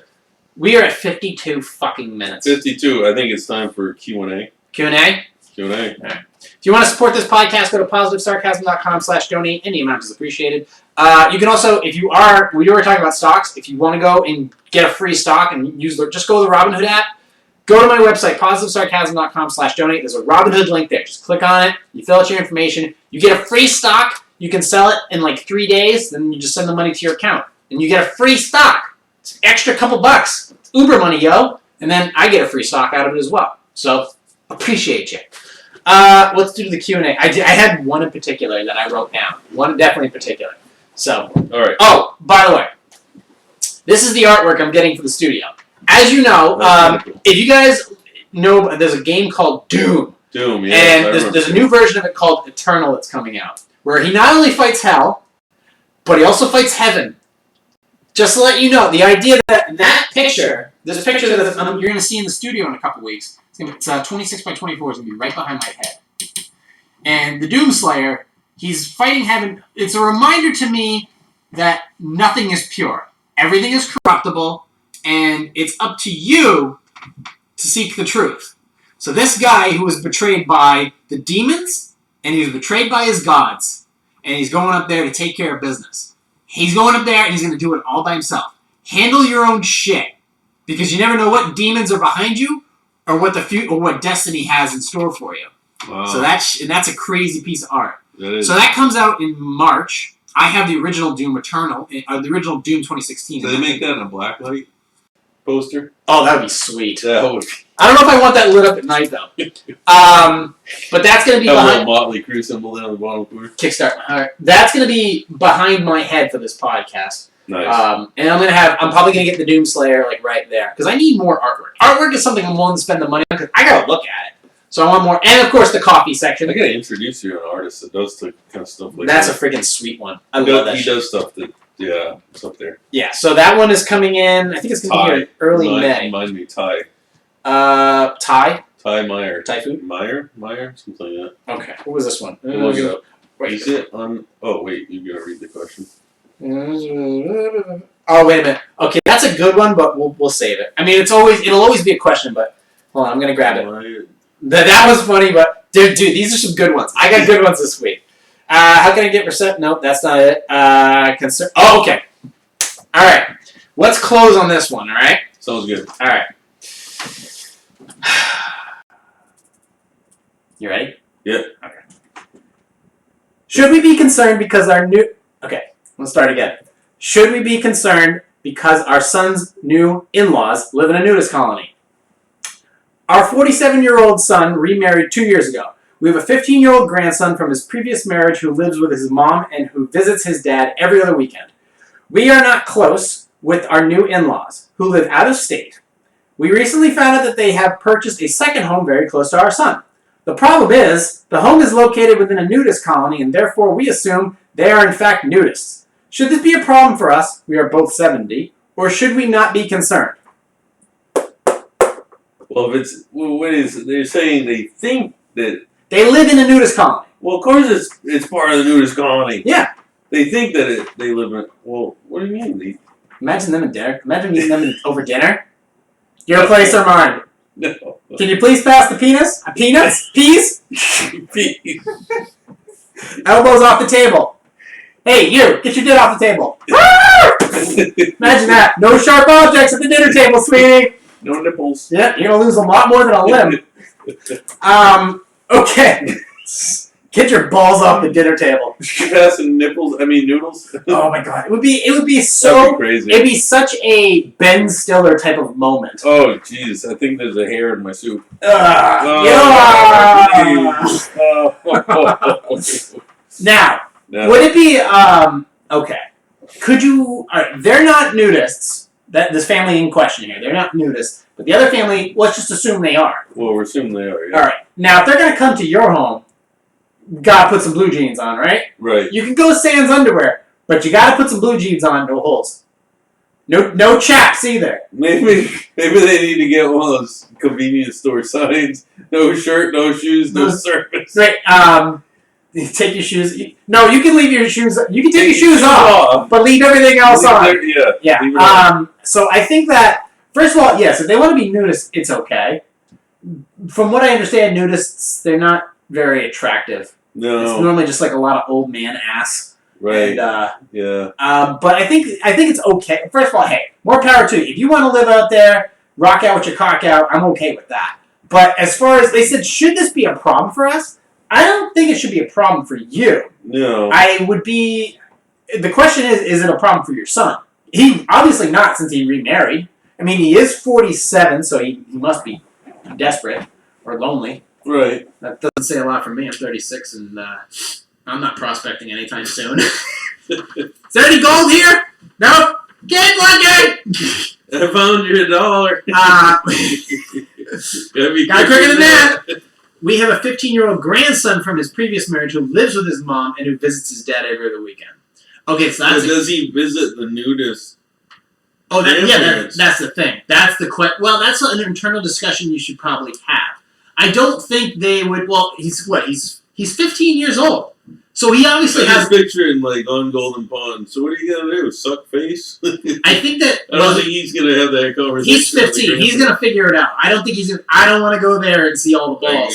We are at 52 fucking minutes. 52. I think it's time for Q&A. Q&A? Q&A. Right. If you want to support this podcast, go to positivesarcasm.com/donate. Any amount is appreciated. You can also, we were talking about stocks. If you want to go and get a free stock and just go to the Robinhood app. Go to my website, positivesarcasm.com/donate. There's a Robinhood link there. Just click on it. You fill out your information. You get a free stock. You can sell it in like 3 days. Then you just send the money to your account. And you get a free stock. It's an extra couple bucks. It's Uber money, yo. And then I get a free stock out of it as well. So, appreciate you. Let's do the Q&A. I had one in particular that I wrote down. One definitely in particular. So, all right. Oh, by the way, this is the artwork I'm getting for the studio. As you know, if you guys know, there's a game called Doom. Doom, yeah. And there's a new version of it called Eternal that's coming out, where he not only fights hell, but he also fights heaven. Just to let you know, the idea that picture, this picture that you're going to see in the studio in a couple weeks, it's 26 by 24, it's going to be right behind my head. And the Doomslayer, he's fighting heaven. It's a reminder to me that nothing is pure. Everything is corruptible, and it's up to you to seek the truth. So this guy who was betrayed by the demons, and he was betrayed by his gods, and he's going up there to take care of business. He's going up there, and he's going to do it all by himself. Handle your own shit, because you never know what demons are behind you, or what destiny has in store for you. Wow. So that's a crazy piece of art. That is. So that comes out in March. I have the original Doom Eternal, the original Doom 2016. Do they make that in a blacklight poster? Oh, that would be sweet. That would. I don't know if I want that lit up at night though. But that's going to be Have a behind little Motley Crue symbol down the bottom corner. Kickstart. All right. That's going to be behind my head for this podcast. Nice. And I'm probably going to get the Doomslayer like right there because I need more artwork. Artwork is something I'm willing to spend the money on because I got to look at it. So I want more, and of course the coffee section. I gotta introduce you to an artist that does the kind of stuff like That's that. a freaking sweet one. I love that. He does stuff that, yeah, it's up there. Yeah, so that one is coming in. I think it's going to be here early May. Remind me, Ty. Ty Meyer. Thai food. Meyer, something like that. Okay, what was this one? Look it up. Wait. Is it on? Oh wait, you gotta read the question. Oh wait a minute. Okay, that's a good one, but we'll save it. I mean, it'll always be a question, but hold on, I'm gonna grab it. That was funny, but dude, these are some good ones. I got good ones this week. How can I get reset? Nope, that's not it. Oh, okay. All right. Let's close on this one. All right. Sounds good. All right. You ready? Yeah. Okay. Should we be concerned because our new... Okay, let's start again. Should we be concerned because our son's new in-laws live in a nudist colony? Our 47-year-old son remarried 2 years ago. We have a 15-year-old grandson from his previous marriage who lives with his mom and who visits his dad every other weekend. We are not close with our new in-laws, who live out of state. We recently found out that they have purchased a second home very close to our son. The problem is, the home is located within a nudist colony, and therefore we assume they are in fact nudists. Should this be a problem for us, we are both 70, or should we not be concerned? Well, what is it? They're saying they think that they live in a nudist colony. Well, of course it's part of the nudist colony. Yeah. They think that they live in. Well, what do you mean? Imagine them at dinner. Imagine meeting them over dinner. Your place or mine? No. Can you please pass the penis? Peanuts? Peas? Elbows off the table. Hey, you! Get your dick off the table. Imagine that. No sharp objects at the dinner table, sweetie. No nipples. Yeah, you're gonna lose a lot more than a limb. Okay. Get your balls off the dinner table. Passing noodles. Oh my god, it would be That'd be crazy. It'd be such a Ben Stiller type of moment. Oh jeez, I think there's a hair in my soup. Now, no. would it be okay? Could you? They're not nudists. This family in question here, they're not nudists. But the other family, let's just assume they are. Well, we're assuming they are. Yeah. All right. Now, if they're gonna come to your home, gotta put some blue jeans on, right? Right. You can go sans underwear, but you gotta put some blue jeans on, no holes. No chaps either. Maybe they need to get one of those convenience store signs. No shirt, no shoes, no service. Right. Take your shoes. No, you can leave your shoes. You can take your shoes off, but leave everything else on. Yeah. So I think that first of all, yes, if they want to be nudists, it's okay. From what I understand, nudists, they're not very attractive. No. It's normally just like a lot of old man ass. Right. And, yeah. But I think it's okay. First of all, hey, more power to you. If you want to live out there, rock out with your cock out, I'm okay with that. But as far as they said, should this be a problem for us? I don't think it should be a problem for you. No. I would be. The question is it a problem for your son? He obviously not, since he remarried. I mean, he is 47, so he must be desperate or lonely. Right. That doesn't say a lot for me. I'm 36, and I'm not prospecting anytime soon. Is there any gold here? No. Get looking. I found you $1. Got quicker than that. We have a 15-year-old grandson from his previous marriage who lives with his mom and who visits his dad every other weekend. Okay, so that's... Does he visit the nudist? Oh, that's the thing. That's the question. Well, that's an internal discussion you should probably have. I don't think they would... Well, he's 15 years old. So he obviously has... picturing like on Golden Pond. So what are you going to do? Suck face? I think that... I don't think he's going to have that conversation. He's 15. He's going to figure it out. I don't think he's going to... I don't want to go there and see all the balls.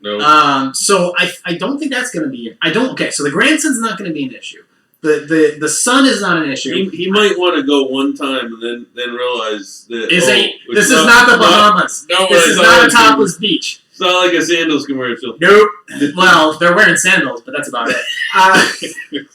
No. So I don't think that's going to be... Okay, so the grandson's not going to be an issue. The son is not an issue. He might want to go one time and then realize that... This is not the Bahamas. This is not a topless beach. It's not like a sandals commercial. Nope. Well, they're wearing sandals, but that's about it.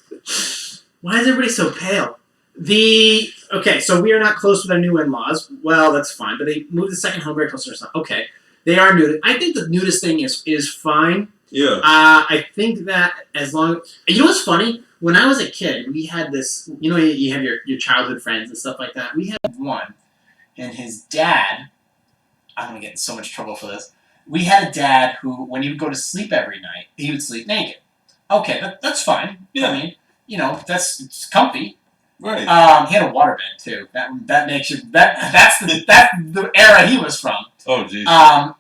Why is everybody so pale? Okay, so we are not close with our new in-laws. Well, that's fine, but they moved the second home very close to our son. Okay, they are nudist. I think the nudist thing is fine. Yeah. I think that as long... You know what's funny? When I was a kid, we had this... You know, you have your childhood friends and stuff like that. We had one, and his dad... I'm going to get in so much trouble for this. We had a dad who, when he would go to sleep every night, he would sleep naked. Okay, that's fine. Yeah. I mean, it's comfy. Right. He had a waterbed too. That makes you that's the era he was from. Oh jeez.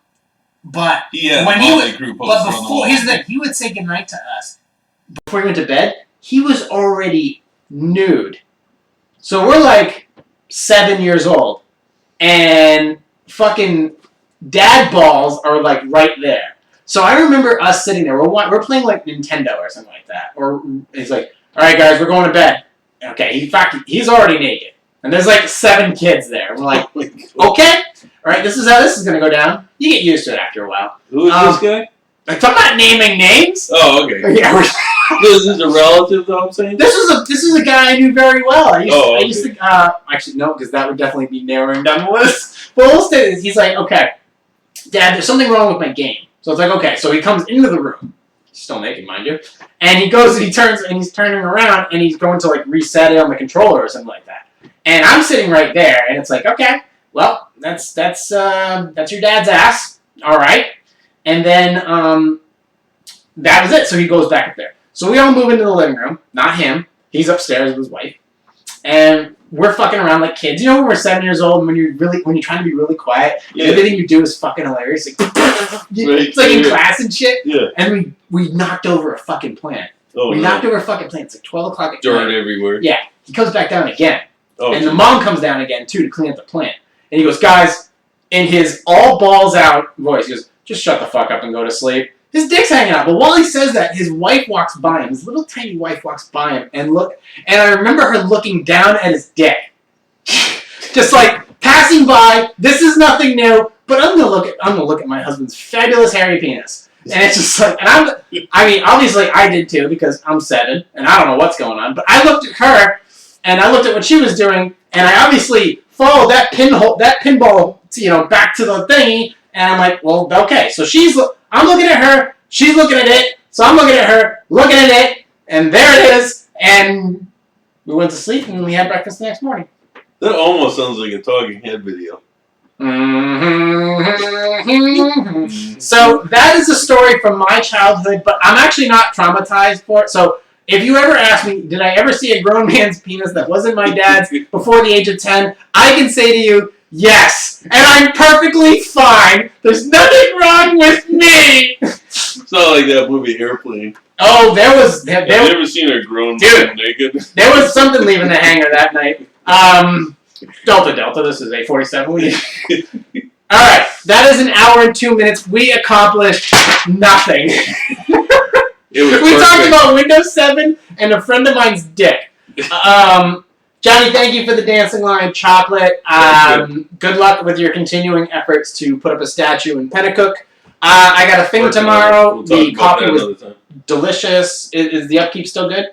But when he would, but before here's the thing, he would say goodnight to us before he went to bed. He was already nude, so we're like 7 years old, and fucking dad balls are like right there. So I remember us sitting there. We're playing like Nintendo or something like that. Or he's like, "All right, guys, we're going to bed." Okay, he's already naked, and there's like 7 kids there. We're like, "Okay, all right, this is how this is gonna go down." You get used to it after a while. Who is this guy? I'm not naming names. Oh, okay. Yeah, This is a relative, though. I'm saying this is a guy I knew very well. I used okay. to actually no, because that would definitely be narrowing down the list. But we'll say this. He's like, "Okay, Dad, there's something wrong with my game." So it's like, okay. So he comes into the room, still naked, mind you, and he goes and he turns and he's turning around and he's going to like reset it on the controller or something like that. And I'm sitting right there, and it's like, okay, well, that's your dad's ass, all right. And then that was it. So he goes back up there. So we all move into the living room. Not him. He's upstairs with his wife, and we're fucking around like kids. You know, when we're 7 years old, and when you're trying to be really quiet, and everything you do is fucking hilarious. Like, it's like in class and shit. Yeah. And we knocked over a fucking plant. We knocked over a fucking plant. It's like 12 o'clock at night. Dirt everywhere. Yeah. He comes back down again. Oh, and the mom comes down again, too, to clean up the plant. And he goes, "Guys," in his all balls out voice, he goes, "Just shut the fuck up and go to sleep." His dick's hanging out. But while he says that, his wife walks by him. His little tiny wife walks by him. And I remember her looking down at his dick. Just like passing by. This is nothing new. But I'm gonna look at my husband's fabulous hairy penis. And it's just like, and I mean, obviously I did too, because I'm 7 and I don't know what's going on. But I looked at her and I looked at what she was doing, and I obviously followed that pinball, back to the thingy. And I'm like, well, okay. So I'm looking at her, she's looking at it, so I'm looking at her, looking at it, and there it is. And we went to sleep, and we had breakfast the next morning. That almost sounds like a talking head video. So that is a story from my childhood, but I'm actually not traumatized for it. So if you ever ask me, did I ever see a grown man's penis that wasn't my dad's before the age of 10, I can say to you, yes. And I'm perfectly fine. There's nothing wrong with me. It's not like that movie Airplane. Oh, Have you ever seen a grown man naked? There was something leaving the hangar that night. Delta, this is A47. Alright, that is an hour and 2 minutes. We accomplished nothing. We talked about Windows 7 and a friend of mine's dick. Johnny, thank you for the dancing line, chocolate. Good luck with your continuing efforts to put up a statue in Pennacook. I got a thing tomorrow. The coffee was delicious. Is the upkeep still good?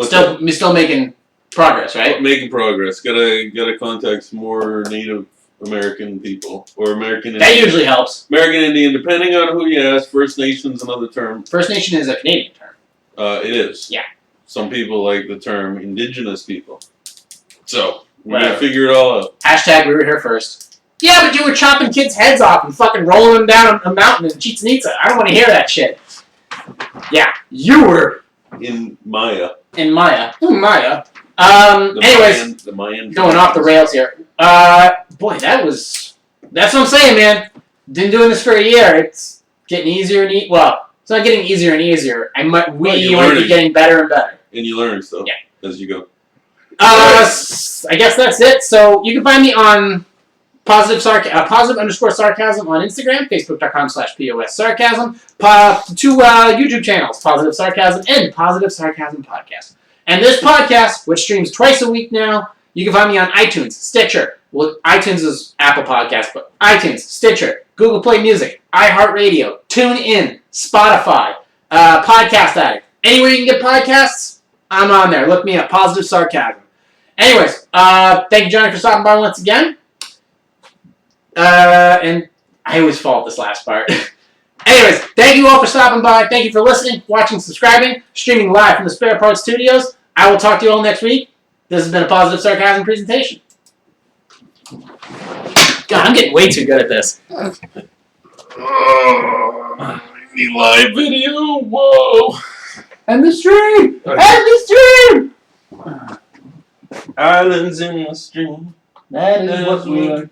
Still making progress, right? Making progress. Gotta contact some more Native American people or American Indian. That usually helps. American Indian, depending on who you ask. First Nation's another term. First Nation is a Canadian term. It is. Yeah. Some people like the term Indigenous people. So we're gonna figure it all out. Hashtag we were here first. Yeah, but you were chopping kids' heads off and fucking rolling them down a mountain in Chichen Itza. I don't want to hear that shit. Yeah, you were in Maya. Maya. The Mayan going off the rails here. Boy, that's what I'm saying, man. Been doing this for a year. It's getting easier and well, it's not getting easier and easier. We might be getting better and better. And you learn stuff as you go. I guess that's it. So you can find me on positive _ sarcasm on Instagram, facebook.com/POS sarcasm, 2 YouTube channels, Positive Sarcasm and Positive Sarcasm Podcast. And this podcast, which streams twice a week now, you can find me on iTunes, Stitcher. Well, iTunes is Apple Podcasts, but iTunes, Stitcher, Google Play Music, iHeartRadio, TuneIn, Spotify, Podcast Addict. Anywhere you can get podcasts, I'm on there. Look me up. Positive Sarcasm. Anyways, thank you, Johnny, for stopping by once again. And I always fault this last part. Anyways, thank you all for stopping by. Thank you for listening, watching, subscribing, streaming live from the Spare Parts Studios. I will talk to you all next week. This has been a Positive Sarcasm presentation. God, I'm getting way too good at this. The live video. Whoa. End the stream! End the stream! Islands in the stream. That is what we are.